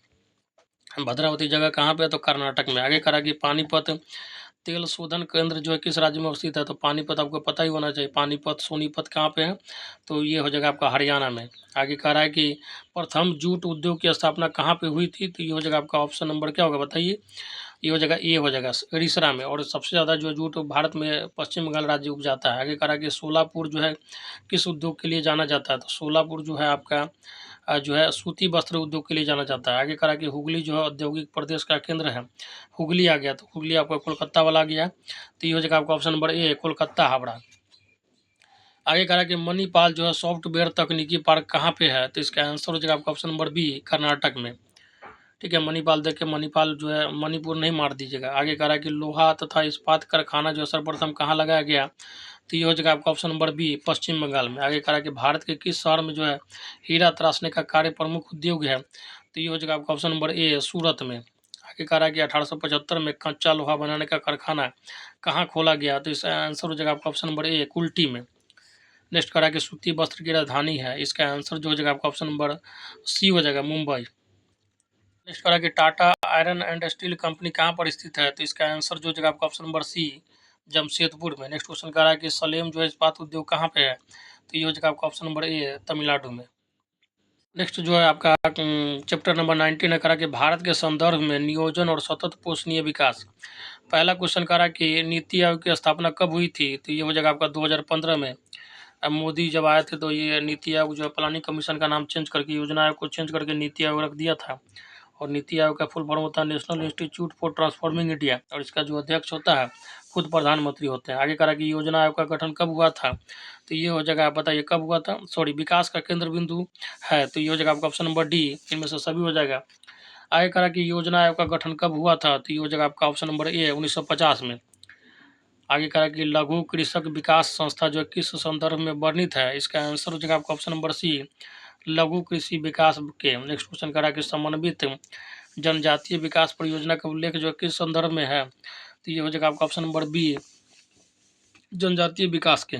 Speaker 1: भद्रावती जगह कहाँ पे है, तो कर्नाटक में। आगे करा कि पानीपत तेल शोधन केंद्र जो है किस राज्य में अवस्थित है, तो पानीपत आपको पता ही होना चाहिए, पानीपत सोनीपत कहाँ पे है, तो ये हो जाएगा आपका हरियाणा में। आगे कह रहा है कि प्रथम जूट उद्योग की स्थापना कहाँ पे हुई थी, तो ये हो जाएगा आपका ऑप्शन नंबर क्या होगा बताइए, ये हो जाएगा ए हो जाएगा, उड़ीसा में। और सबसे ज़्यादा जो जूट भारत में पश्चिम बंगाल राज्य उपजाता है। आगे कह रहा है कि सोलापुर जो है किस उद्योग के लिए जाना जाता है, तो सोलापुर जो है आपका जो है सूती वस्त्र उद्योग के लिए जाना जाता है। आगे करा कि हुगली जो है औद्योगिक प्रदेश का केंद्र है। हुगली आ गया, तो हुगली आपका कोलकाता वाला आ गया, तो ये हो जाएगा आपका option number A, Kolkata Howrah. आगे कह रहा है कि मणिपाल जो है सॉफ्टवेयर तकनीकी पार्क कहाँ पे है, तो इसका आंसर हो जाएगा आपका ऑप्शन नंबर बी, कर्नाटक में। ठीक है, मणिपाल देख के मणिपाल जो है मणिपुर नहीं मार दीजिएगा। आगे कह रहा है कि लोहा तथा इस्पात कारखाना जो है सर्वप्रथम कहाँ लगाया गया, तो ये हो जाएगा आपका ऑप्शन नंबर बी, पश्चिम बंगाल में। आगे कह रहा है कि भारत के किस शहर में जो है हीरा तराशने का कार्य प्रमुख उद्योग है, तो ये हो जाएगा आपका ऑप्शन नंबर ए, सूरत में। आगे कह रहा है कि 1875 में कच्चा लोहा बनाने का कारखाना कहाँ खोला गया, तो इसका आंसर हो जाएगा आपका ऑप्शन नंबर ए, कुल्टी में। नेक्स्ट करा कि सूती वस्त्र की राजधानी है, इसका आंसर जो हो जाएगा आपका ऑप्शन नंबर सी हो जाएगा, मुंबई। नेक्स्ट करा कि Tata iron and steel company कहाँ पर स्थित है, तो इसका आंसर जो हो जाएगा आपका ऑप्शन नंबर सी, जमशेदपुर में। नेक्स्ट क्वेश्चन करा कि सलेम जो है इस्पात उद्योग कहाँ पे है, तो ये हो जाएगा आपका ऑप्शन नंबर ए, तमिलनाडु में। नेक्स्ट जो है आपका चैप्टर नंबर 19 है, करा कि भारत के संदर्भ में नियोजन और सतत पोषणीय विकास। पहला क्वेश्चन करा कि नीति आयोग की स्थापना कब हुई थी, तो ये हो जाएगा आपका 2015 में। अब मोदी जब आए थे तो ये नीति आयोग जो है प्लानिंग कमीशन का नाम चेंज करके योजना आयोग को चेंज करके नीति आयोग रख दिया था। और नीति आयोग का फुल फॉर्म होता है national institute for transforming India, और इसका जो अध्यक्ष होता है खुद प्रधानमंत्री होते हैं। आगे करा कि योजना आयोग का गठन कब हुआ था, तो ये हो जाएगा, आप बताइए कब हुआ था, सॉरी, विकास का केंद्र बिंदु है, तो ये हो जाएगा आपका ऑप्शन नंबर डी, इनमें से सभी हो जाएगा। आगे करा कि योजना आयोग का गठन कब हुआ था, तो ये हो जाएगा आपका ऑप्शन नंबर ए, 1950 में। आगे कहा कि लघु कृषक विकास संस्था जो किस संदर्भ में वर्णित है, इसका आंसर हो जाएगा आपका ऑप्शन नंबर सी, लघु कृषि विकास के। नेक्स्ट क्वेश्चन करा कि समन्वित जनजातीय विकास परियोजना का उल्लेख जो किस संदर्भ में है, तो ये हो जाएगा आपका ऑप्शन नंबर बी, जनजातीय विकास के।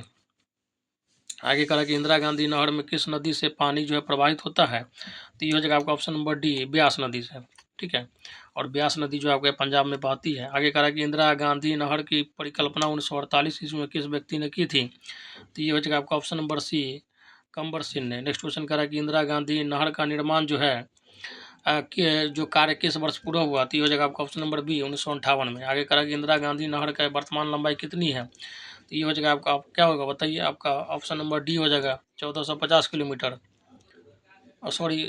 Speaker 1: आगे करा कि इंदिरा गांधी नहर में किस नदी से पानी जो है प्रवाहित होता है, तो ये हो जाएगा आपका ऑप्शन नंबर डी, ब्यास नदी से। ठीक है, और ब्यास नदी जो आपके पंजाब में बहती है। आगे करा कि इंदिरा गांधी नहर की परिकल्पना 1948 ईस्वी में किस व्यक्ति ने की थी, तो ये हो जाएगा आपका ऑप्शन नंबर सी, कंबर सिंह ने। नेक्स्ट क्वेश्चन करा कि इंदिरा गांधी नहर का निर्माण जो है जो कार्य किस वर्ष पूरा हुआ, तो ये हो जाएगा आपका ऑप्शन नंबर बी, 1958 में। आगे करा कि इंदिरा गांधी नहर का वर्तमान लंबाई कितनी है, तो ये हो जाएगा आपका, आप क्या होगा बताइए, आपका ऑप्शन नंबर डी हो जाएगा, 1450 किलोमीटर, सॉरी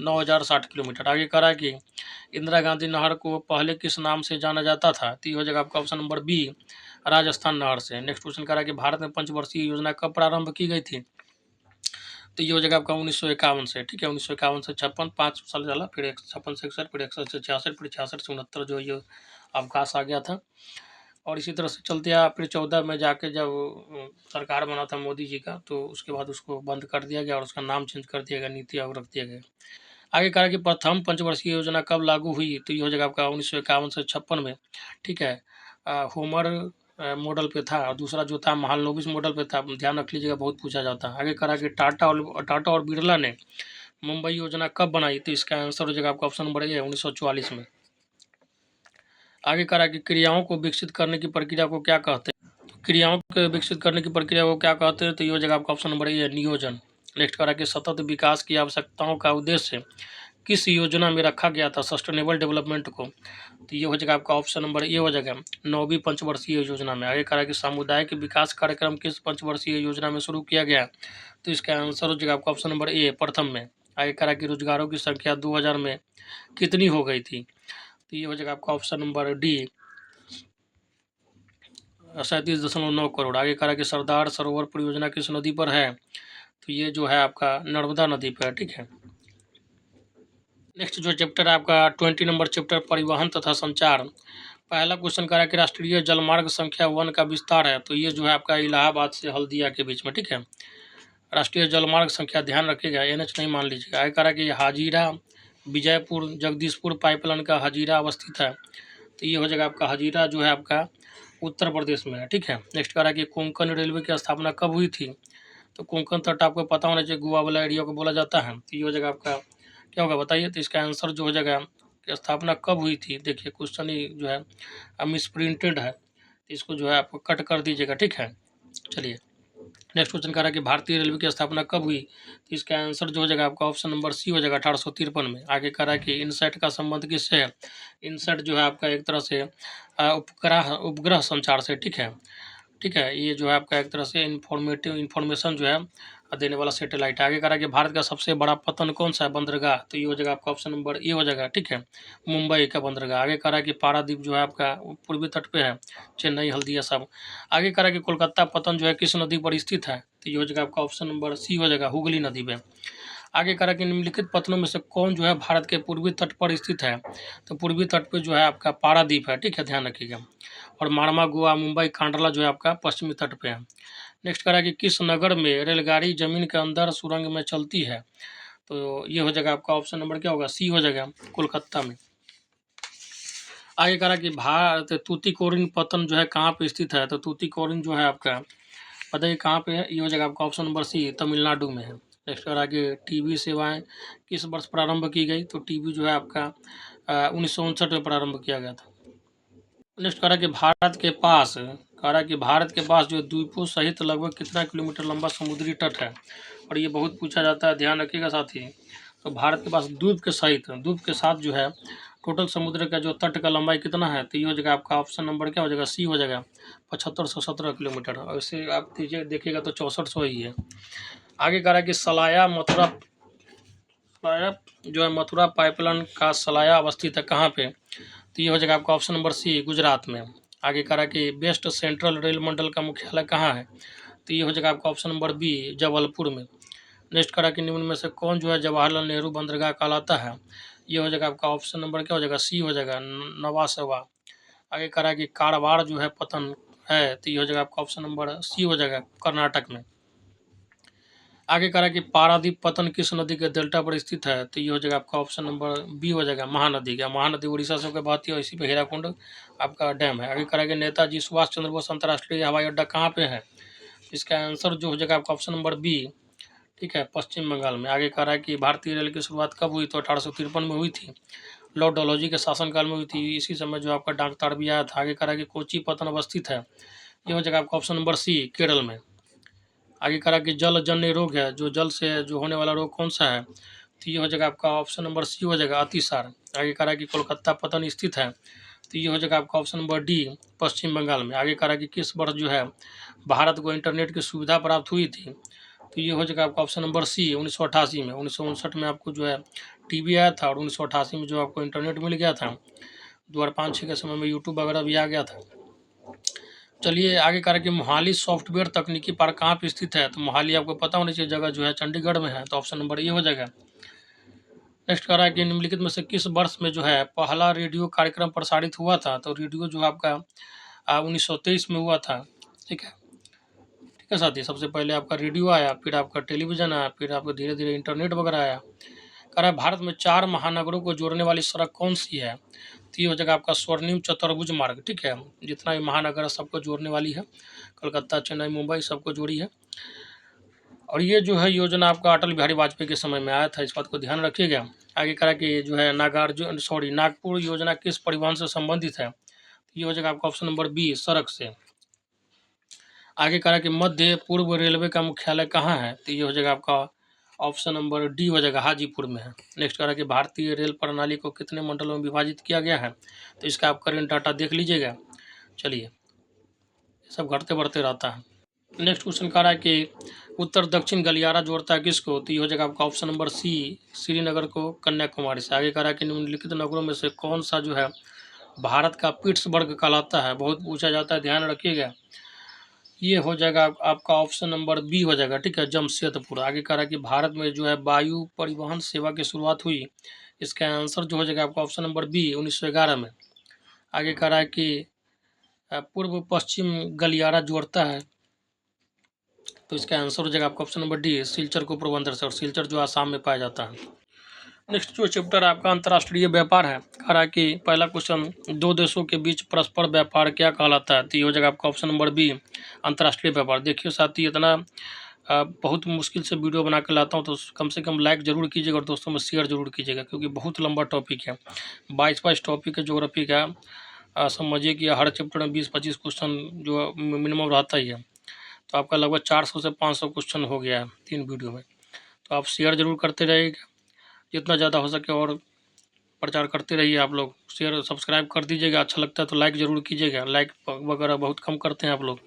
Speaker 1: 9060 किलोमीटर। आगे करा कि इंदिरा गांधी नहर को पहले किस नाम से जाना जाता था, तो ये हो जाएगा आपका ऑप्शन नंबर बी, राजस्थान नहर से। नेक्स्ट क्वेश्चन करा कि भारत में पंचवर्षीय योजना कब प्रारंभ की गई थी, तो ये हो जाएगा आपका 1951 से। ठीक है, 1951 से 56, 5 साल चला, फिर 56 से 61, फिर 61 से 66, फिर 66 से 69 जो ये अवकाश आ गया था। और इसी तरह से चलते आया, फिर 14 में जाके जब सरकार बना था मोदी जी का, तो उसके बाद उसको बंद कर दिया गया और उसका नाम चेंज कर दिया गया, नीति आयोग रख दिया गया। आगे कहा कि प्रथम पंचवर्षीय योजना कब लागू हुई, तो ये हो जाएगा आपका 1951 से 56 में। ठीक है, होमर मॉडल पे था, और दूसरा जो था महालनोबिस मॉडल पे था, ध्यान रख लीजिएगा, बहुत पूछा जाता है। आगे कहा कि टाटा और बिरला ने मुंबई योजना कब बनाई, तो इसका आंसर हो जाएगा आपका ऑप्शन नंबर ए, 1944 में। आगे करा कि क्रियाओं को विकसित करने की प्रक्रिया को क्या कहते हैं, क्रियाओं को विकसित करने की प्रक्रिया को क्या कहते हैं, तो ये हो जाएगा आपका ऑप्शन नंबर ए, नियोजन। नेक्स्ट करा कि सतत विकास की आवश्यकताओं का उद्देश्य किस योजना में रखा गया था, सस्टेनेबल डेवलपमेंट को, तो ये हो जाएगा आपका ऑप्शन नंबर ए हो जाएगा, 9वीं पंचवर्षीय योजना में। आगे करा कि सामुदायिक विकास कार्यक्रम किस पंचवर्षीय योजना में शुरू किया गया, तो इसका आंसर हो जाएगा आपका ऑप्शन नंबर ए, प्रथम में। आगे करा कि रोजगारों की संख्या 2000 में कितनी हो गई थी, तो ये हो जाएगा आपका ऑप्शन नंबर डी, 37.9 करोड़। आगे करा कि सरदार सरोवर परियोजना किस नदी पर है, तो ये जो है आपका नर्मदा नदी पर है। ठीक है, नेक्स्ट जो चैप्टर है आपका 20 नंबर चैप्टर, परिवहन तथा संचार। पहला क्वेश्चन करा कि राष्ट्रीय जलमार्ग संख्या 1 का विस्तार है, तो ये जो है आपका इलाहाबाद से हल्दिया के बीच में। ठीक है, राष्ट्रीय जलमार्ग संख्या ध्यान रखिएगा, एनएच नहीं मान लीजिएगा। आगे करा कि हाजीरा विजयपुर जगदीशपुर पाइपलाइन का हाजीरा अवस्थित है, तो ये हो जाएगा आपका हाजीरा जो है आपका उत्तर प्रदेश में है। ठीक है, नेक्स्ट करा कि कोंकण रेलवे की स्थापना कब हुई थी, तो कोंकण तट आपको पता होना चाहिए, गोवा वाला एरिया को बोला जाता है, तो ये हो जाएगा आपका क्या होगा बताइए, तो इसका आंसर जो हो जाएगा कि स्थापना कब हुई थी। देखिए क्वेश्चन ही जो है मिसप्रिंटेड है, तो इसको जो है आप कट कर दीजिएगा। ठीक है, चलिए नेक्स्ट क्वेश्चन कह रहा है कि भारतीय रेलवे की स्थापना कब हुई, तो इसका आंसर जो हो जाएगा आपका ऑप्शन नंबर सी हो जाएगा, 1853 में। आगे कह रहा है कि इनसेट का संबंध किससे है, इनसेट जो है आपका एक तरह से उपग्रह संचार से। ठीक है, ये जो है आपका एक तरह से इन्फॉर्मेशन जो है देने वाला सैटेलाइट है। आगे कह रहा है कि भारत का सबसे बड़ा पतन कौन सा है, बंदरगाह, तो ये हो जाएगा आपका ऑप्शन नंबर ए हो जाएगा, ठीक है, मुंबई का बंदरगाह। आगे कह रहा है कि पारादीप जो है आपका पूर्वी तट पे है, चेन्नई, हल्दिया सब। आगे कह रहा है कि कोलकाता पतन जो है किस नदी पर स्थित है, तो ये हो जाएगा आपका ऑप्शन नंबर सी हो जाएगा, हुगली नदी पे। आगे कह रहा है कि निम्नलिखित पत्तनों में से कौन जो है भारत के पूर्वी तट पर स्थित है, तो पूर्वी तट पर जो है आपका पारादीप है, ठीक है, ध्यान रखिएगा। और मारमा, गोवा, मुंबई, कांडला जो है आपका पश्चिमी तट पे है। नेक्स्ट कह रहा है कि किस नगर में रेलगाड़ी जमीन के अंदर सुरंग में चलती है, तो ये हो जाएगा आपका ऑप्शन नंबर क्या होगा, सी हो जाएगा, कोलकाता में। आगे कह रहा है कि भारत तूतीकोरिन पतन जो है कहाँ पे स्थित है, तो तूतीकोरिन जो है आपका बताइए कहाँ पे है, ये हो जाएगा आपका ऑप्शन नंबर सी, तमिलनाडु में है। नेक्स्ट कह रहा है कि टीवी सेवाएं किस वर्ष प्रारंभ की गई, तो टीवी जो है आपका 1959 में प्रारंभ किया गया था। नेक्स्ट कह रहा है कि भारत के पास जो द्वीपों सहित लगभग कितना किलोमीटर लंबा समुद्री तट है, और ये बहुत पूछा जाता है, ध्यान रखिएगा साथी। तो भारत के पास द्वीप के साथ जो है टोटल समुद्र का जो तट का लंबाई कितना है, तो ये हो जाएगा आपका ऑप्शन नंबर क्या हो जाएगा, सी हो जाएगा, 7517 किलोमीटर। और इसे आप देखिएगा तो 6400 ही है। आगे कह रहा है कि सलाया जो है मथुरा पाइपलाइन का सलाया अवस्थित है कहाँ पे, तो ये हो जाएगा आपका ऑप्शन नंबर सी, गुजरात में। आगे कह रहा है कि वेस्ट सेंट्रल रेल मंडल का मुख्यालय कहाँ है, तो ये हो जाएगा आपका ऑप्शन नंबर बी, जबलपुर में। नेक्स्ट कह रहा है कि निम्न में से कौन जो है जवाहरलाल नेहरू बंदरगाह कहलाता है, ये हो जाएगा आपका ऑप्शन नंबर क्या हो जाएगा, सी हो जाएगा, नवासवा। आगे कह रहा है कि कारवार जो है पतन है, तो ये हो जाएगा आपका ऑप्शन नंबर सी हो जाएगा, कर्नाटक में। आगे कह रहा है कि पारादीप पतन किस नदी के डेल्टा पर स्थित है, तो ये हो जाएगा आपका ऑप्शन नंबर बी हो जाएगा, महानदी का। महानदी उड़ीसा से होकर बहती है, इसी पे हीराकुंड आपका डैम है। आगे कह रहा है कि नेताजी सुभाष चंद्र बोस अंतर्राष्ट्रीय हवाई अड्डा कहाँ पे है, इसका आंसर जो हो जाएगा आपका ऑप्शन नंबर बी, ठीक है, पश्चिम बंगाल में। आगे कह रहा है कि भारतीय रेल की शुरुआत कब हुई, तो 1853 में हुई थी, लॉर्ड डलहौजी के शासनकाल में हुई थी। इसी समय जो आपका डाक तार भी आया था। आगे कह रहा है कि कोची पतन अवस्थित है, ये हो जाएगा आपका ऑप्शन नंबर सी, केरल में। आगे कह रहा है कि जल जन्य रोग है, जो जल से जो होने वाला रोग कौन सा है, तो ये हो जाएगा आपका ऑप्शन नंबर सी हो जाएगा, अतिसार। आगे कह रहा है कि कोलकाता पतन स्थित है, तो ये हो जाएगा आपका ऑप्शन नंबर डी, पश्चिम बंगाल में। आगे कह रहा है कि किस वर्ष जो है भारत को इंटरनेट की सुविधा प्राप्त हुई थी, तो ये हो जाएगा आपका ऑप्शन नंबर सी, 1988 में। 1959 में आपको जो है टीवी आया था, और 1988 में जो आपको इंटरनेट मिल गया था। 2005-06 के समय में यूट्यूब वगैरह भी आ गया था। चलिए आगे कह रहा है कि मोहाली सॉफ्टवेयर तकनीकी पार्क कहाँ पे स्थित है, तो मोहाली आपको पता होनी चाहिए, जगह जो है चंडीगढ़ में है, तो ऑप्शन नंबर ये हो जाएगा। नेक्स्ट कह रहा है कि निम्नलिखित में से किस वर्ष में जो है पहला रेडियो कार्यक्रम प्रसारित हुआ था, तो रेडियो जो आपका 1923 में हुआ था, ठीक है, ठीक है साथी। सबसे पहले आपका रेडियो आया, फिर आपका टेलीविज़न आया, फिर आपका धीरे धीरे इंटरनेट वगैरह आया। कह रहा है भारत में 4 महानगरों को जोड़ने वाली सड़क कौन सी है, तो ये हो जाएगा आपका स्वर्णिम चतुर्भुज मार्ग, ठीक है, जितना भी महानगर है सबको जोड़ने वाली है, कलकत्ता, चेन्नई, मुंबई सबको जोड़ी है। और ये जो है योजना आपका अटल बिहारी वाजपेयी के समय में आया था, इस बात को ध्यान रखिएगा। आगे कह रहा है कि जो है नागपुर योजना किस परिवहन से संबंधित है, तो ये हो जाएगा आपका ऑप्शन नंबर बी, सड़क से। आगे कह रहा है कि मध्य पूर्व रेलवे का मुख्यालय कहाँ है, तो ये हो जाएगा आपका ऑप्शन नंबर डी हो जाएगा, हाजीपुर में है। नेक्स्ट कह रहा है कि भारतीय रेल प्रणाली को कितने मंडलों में विभाजित किया गया है, तो इसका आप करेंट डाटा देख लीजिएगा। चलिए, ये सब घटते बढ़ते रहता है। नेक्स्ट क्वेश्चन कह रहा है कि उत्तर दक्षिण गलियारा जोड़ता है किसको, तो ये हो जाएगा आपका ऑप्शन नंबर सी, श्रीनगर को कन्याकुमारी से। आगे कह रहा है कि निम्नलिखित नगरों में से कौन सा जो है भारत का पिट्सबर्ग कहलाता है, बहुत पूछा जाता है, ध्यान रखिएगा। ये हो जाएगा आपका ऑप्शन नंबर बी हो जाएगा, ठीक है, जमशेदपुर। आगे कह रहा है कि भारत में जो है वायु परिवहन सेवा की शुरुआत हुई, इसका आंसर जो हो जाएगा आपका ऑप्शन नंबर बी, 1911 में। आगे कह रहा है कि पूर्व पश्चिम गलियारा जोड़ता है, तो इसका आंसर हो जाएगा आपका ऑप्शन नंबर डी, सिलचर को पोरबंदर से, और सिलचर जो आसाम में पाया जाता है। नेक्स्ट जो चैप्टर आपका अंतर्राष्ट्रीय व्यापार है, कह रहा है कि पहला क्वेश्चन, दो देशों के बीच परस्पर व्यापार क्या कहलाता है, तो ये हो जाएगा आपका ऑप्शन नंबर बी, अंतर्राष्ट्रीय व्यापार। देखिए साथी, इतना बहुत मुश्किल से वीडियो बना कर लाता हूँ, तो कम से कम लाइक ज़रूर कीजिएगा और दोस्तों में शेयर जरूर कीजिएगा, क्योंकि बहुत लंबा टॉपिक है, 22 टॉपिक है ज्योग्राफी का। समझिए कि हर चैप्टर में 20-25 क्वेश्चन जो मिनिमम रहता ही है, तो आपका लगभग 400 से 500 क्वेश्चन हो गया है 3 वीडियो में। तो आप शेयर जरूर करते रहिएगा, जितना ज़्यादा हो सके और प्रचार करते रहिए आप लोग। शेयर सब्सक्राइब कर दीजिएगा, अच्छा लगता है तो लाइक ज़रूर कीजिएगा, लाइक वगैरह बहुत कम करते हैं आप लोग।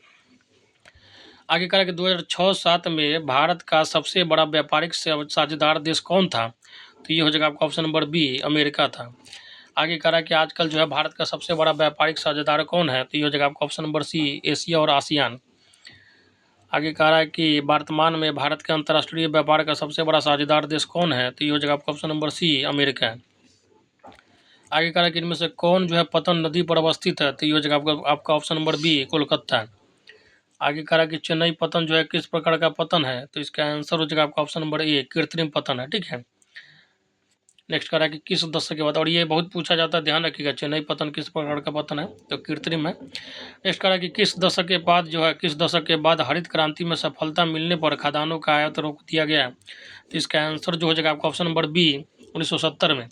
Speaker 1: आगे करा कि 2006-7 में भारत का सबसे बड़ा व्यापारिक साझेदार देश कौन था? तो ये हो जाएगा आपका ऑप्शन नंबर बी, अमेरिका था। आगे करा कि आजकल जो है भारत का सबसे बड़ा व्यापारिक साझेदार कौन है? तो ये हो जाएगा आपका ऑप्शन नंबर सी, एशिया और आसियान। आगे कह रहा है कि वर्तमान में भारत के अंतर्राष्ट्रीय व्यापार का सबसे बड़ा साझेदार देश कौन है? तो ये हो जाएगा आपका ऑप्शन नंबर सी, अमेरिका है। आगे कह रहा है कि इनमें से कौन जो है पतन नदी पर अवस्थित है? तो ये हो जाएगा आपका ऑप्शन नंबर बी, कोलकाता है। आगे कह रहा है कि चेन्नई पतन जो है किस प्रकार का पतन है? तो इसका आंसर हो जाएगा आपका ऑप्शन नंबर ए, कृत्रिम पतन है। ठीक है। नेक्स्ट कह रहा है कि किस दशक के बाद, और ये बहुत पूछा जाता है, ध्यान रखिएगा, चेन्नई पतन किस प्रकार का पतन है? तो कृत्रिम है। नेक्स्ट कह रहा है कि किस दशक के बाद हरित क्रांति में सफलता मिलने पर खदानों का आयात रोक दिया गया? तो इसका आंसर जो हो जाएगा आपका ऑप्शन नंबर बी, 1970 में।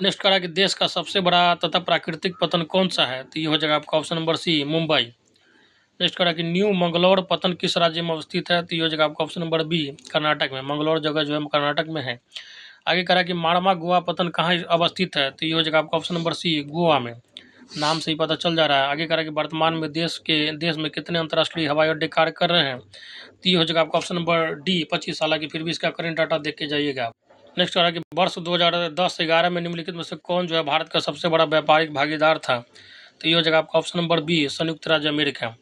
Speaker 1: नेक्स्ट कह रहा है कि देश का सबसे बड़ा तथा प्राकृतिक पतन कौन सा है? तो ये हो जाएगा आपका option number C, Mumbai. Next कह रहा है कि न्यू मंगलौर पतन किस राज्य में अवस्थित है? तो ये हो जाएगा आपका ऑप्शन नंबर बी, कर्नाटक में। मंगलौर जगह जो है कर्नाटक में है। आगे कह रहा है कि माड़मा गोवा पतन कहाँ अवस्थित है? तो ये हो जाएगा आपका ऑप्शन नंबर सी, गोवा में। नाम से ही पता चल जा रहा है। आगे कह रहा है कि वर्तमान में देश में कितने अंतर्राष्ट्रीय हवाई अड्डे कार्य कर रहे हैं? तो ये हो जाएगा आपका ऑप्शन नंबर डी, 25। हालांकि फिर भी इसका करंट डाटा देख के जाइएगा आप। नेक्स्ट कह रहा है कि वर्ष 2010-11 में निम्नलिखित में से कौन जो है भारत का सबसे बड़ा व्यापारिक भागीदार था? तो ये हो जाएगा आपका ऑप्शन नंबर बी, संयुक्त राज्य अमेरिका।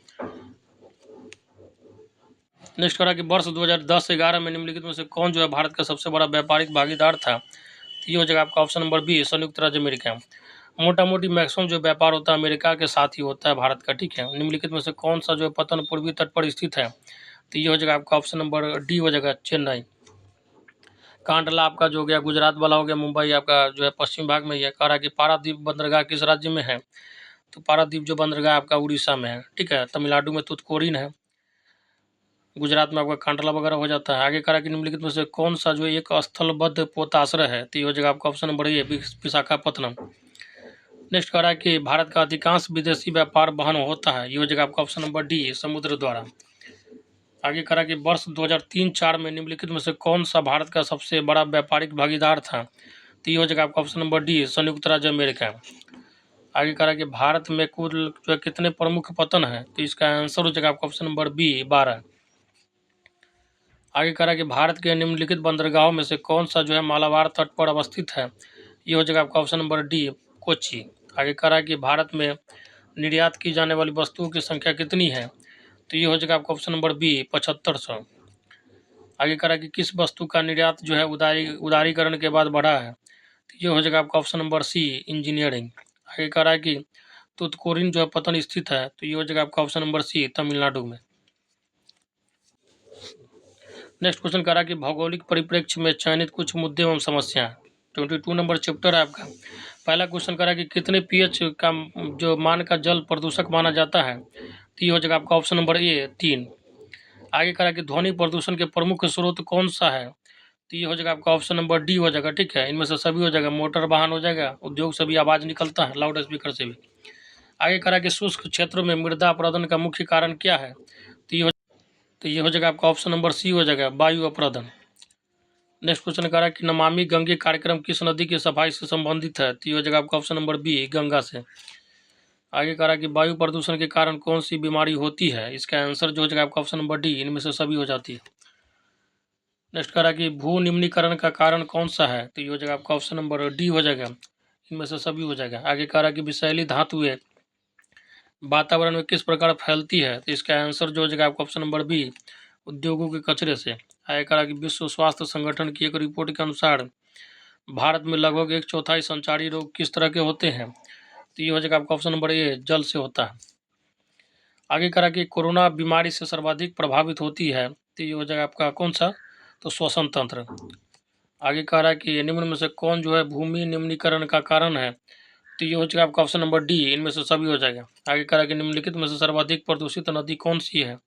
Speaker 1: नेक्स्ट कह रहा है कि वर्ष 2010-11 में निम्नलिखित में से कौन जो है भारत का सबसे बड़ा व्यापारिक भागीदार था? तो ये हो जाएगा आपका ऑप्शन नंबर बी, संयुक्त राज्य अमेरिका। मोटा मोटी मैक्सिमम जो व्यापार होता है अमेरिका के साथ ही होता है भारत का। ठीक है। निम्नलिखित में से कौन सा जो है पतन पूर्वी तट पर स्थित है? तो ये हो जाएगा आपका ऑप्शन नंबर डी हो जाएगा, चेन्नई। कांडला आपका जो हो गया गुजरात वाला हो गया, मुंबई आपका जो है पश्चिम भाग में ही है। कह रहा है कि पारादीप बंदरगाह किस राज्य में है? तो पारादीप जो बंदरगाह आपका उड़ीसा में है। ठीक है। तमिलनाडु में तुतकोरिन है। गुजरात में आपका कांडला वगैरह हो जाता है। आगे कह रहा है कि निम्नलिखित में से कौन सा जो एक स्थलबद्ध पोताश्रय है? तो ये हो जाएगा आपका option number A, Visakhapatnam. Next कह रहा है कि भारत का अधिकांश विदेशी व्यापार वहन होता है? ये हो जाएगा आपका ऑप्शन नंबर डी, समुद्र द्वारा। आगे कह रहा है कि वर्ष 2003-4 में निम्नलिखित में से कौन सा भारत का सबसे बड़ा व्यापारिक भागीदार था? तो ये हो जाएगा आपका ऑप्शन नंबर डी, संयुक्त राज्य अमेरिका। आगे कह रहा है कि भारत में कुल जो है कितने प्रमुख पतन है? तो इसका आंसर हो जाएगा आपका ऑप्शन नंबर बी, 12। आगे कह रहा है कि भारत के निम्नलिखित बंदरगाहों में से कौन सा जो है मालाबार तट पर अवस्थित है? ये हो जाएगा आपका ऑप्शन नंबर डी, कोच्चि। आगे कह रहा है कि भारत में निर्यात की जाने वाली वस्तुओं की संख्या कितनी है? तो ये हो जाएगा आपका ऑप्शन नंबर बी, 7500। आगे कह रहा है कि किस वस्तु का निर्यात जो है उदारीकरण के बाद बढ़ा है? तो ये हो जाएगा आपका ऑप्शन नंबर सी, इंजीनियरिंग। आगे कह रहा है कि तुतकोरिन जो है पतन स्थित है? तो ये हो जाएगा आपका ऑप्शन नंबर सी, तमिलनाडु में। नेक्स्ट क्वेश्चन कह रहा है कि भौगोलिक परिप्रेक्ष्य में चयनित कुछ मुद्दे एवं समस्याएं। 22 नंबर चैप्टर है आपका। पहला क्वेश्चन कह रहा है कि कितने पीएच का जो मान का जल प्रदूषक माना जाता है? तो ये हो जाएगा आपका ऑप्शन नंबर ए, 3। आगे कह रहा है कि ध्वनि प्रदूषण के प्रमुख स्रोत कौन सा है? तो ये हो जाएगा आपका ऑप्शन नंबर डी हो जाएगा। ठीक है। इनमें से सभी हो जाएगा, मोटर वाहन हो जाएगा, उद्योग से भी आवाज़ निकलता है, लाउड स्पीकर से भी। आगे कह रहा है कि शुष्क क्षेत्रों में मृदा अपरदन का मुख्य कारण क्या है? तो ये हो जाएगा आपका ऑप्शन नंबर सी हो जाएगा, वायु अपरदन। नेक्स्ट क्वेश्चन कह रहा है कि नमामि गंगे कार्यक्रम किस नदी की सफाई से संबंधित है? तो ये हो जाएगा आपका ऑप्शन नंबर बी, गंगा से। आगे कह रहा है कि वायु प्रदूषण के कारण कौन सी बीमारी होती है? इसका आंसर जो हो जाएगा आपका ऑप्शन नंबर डी, इनमें से सभी हो जाती है। नेक्स्ट कह रहा है कि भू निम्नीकरण का कारण कौन सा है? तो ये हो जाएगा आपका ऑप्शन नंबर डी हो जाएगा, इनमें से सभी हो जाएगा। आगे कह रहा है कि विषैली धातुएं वातावरण में किस प्रकार फैलती है? तो इसका आंसर जो हो जाएगा आपका ऑप्शन नंबर बी, उद्योगों के कचरे से। आगे कह रहा है कि विश्व स्वास्थ्य संगठन की एक रिपोर्ट के अनुसार भारत में लगभग 1/4 संचारी रोग किस तरह के होते हैं? तो ये हो जाएगा आपका ऑप्शन नंबर ए, जल से होता है। आगे कह रहा है कि कोरोना बीमारी से सर्वाधिक प्रभावित होती है? तो ये हो जाएगा आपका कौन सा? तो श्वसन तंत्र। आगे कह रहा है कि निम्न में से कौन जो है भूमि निम्नीकरण का कारण है? तो ये हो जाएगा आपका ऑप्शन नंबर डी, इनमें से सभी हो जाएगा। आगे कह रहा है कि निम्नलिखित में से सर्वाधिक प्रदूषित नदी कौन सी है?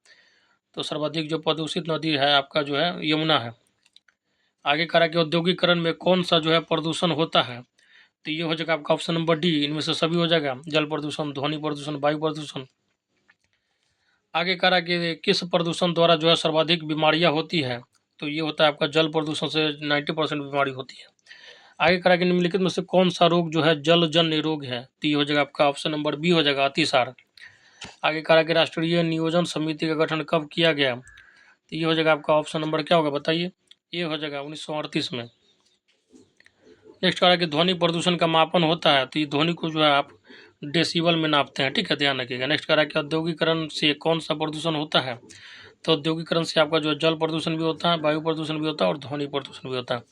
Speaker 1: तो सर्वाधिक जो प्रदूषित नदी है आपका जो है यमुना है। आगे कह रहा है कि औद्योगिकरण में कौन सा जो है प्रदूषण होता है? तो ये हो जाएगा आपका ऑप्शन नंबर डी, इनमें से सभी हो जाएगा, जल प्रदूषण, ध्वनि प्रदूषण, वायु प्रदूषण। आगे कह रहा है कि किस प्रदूषण द्वारा जो है सर्वाधिक बीमारियां होती है? तो ये होता है आपका जल प्रदूषण से 90% बीमारी होती है। आगे कह रहा है कि निम्नलिखित में से कौन सा रोग जो है जलजन्य रोग है? तो ये हो जाएगा आपका ऑप्शन नंबर बी हो जाएगा, अतिसार। आगे कहा कि राष्ट्रीय नियोजन समिति का गठन कब किया गया, तो ये हो जाएगा आपका ऑप्शन नंबर क्या होगा बताइए, ये हो जाएगा 1938 में। नेक्स्ट कहा कि ध्वनि प्रदूषण का मापन होता है, तो ये ध्वनि को जो है आप डेसिबल में नापते हैं, ठीक है, ध्यान रखिएगा। नेक्स्ट कह रहा है कि औद्योगिकरण से कौन सा प्रदूषण होता है, तो औद्योगिकरण से आपका जो जल प्रदूषण भी होता है, वायु प्रदूषण भी होता है और ध्वनि प्रदूषण भी होता है।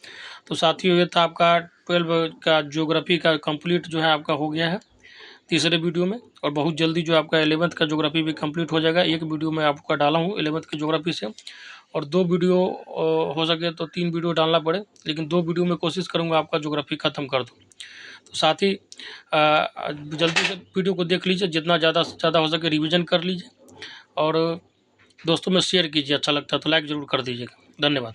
Speaker 1: तो साथियों ये था आपका 12 का ज्योग्राफी का कंप्लीट जो है आपका हो गया है तीसरे वीडियो में, और बहुत जल्दी जो आपका 11th का ज्योग्राफी भी कंप्लीट हो जाएगा। एक वीडियो मैं आपका डाला हूँ 11th की ज्योग्राफी से, और 2 वीडियो हो सके तो 3 वीडियो डालना पड़े, लेकिन 2 वीडियो में कोशिश करूँगा आपका ज्योग्राफी ख़त्म कर दूँ। तो साथ ही जल्दी से वीडियो को देख लीजिए, जितना ज़्यादा से ज़्यादा हो सके रिवीजन कर लीजिए, और दोस्तों में शेयर कीजिए, अच्छा लगता है तो लाइक ज़रूर कर दीजिएगा। धन्यवाद।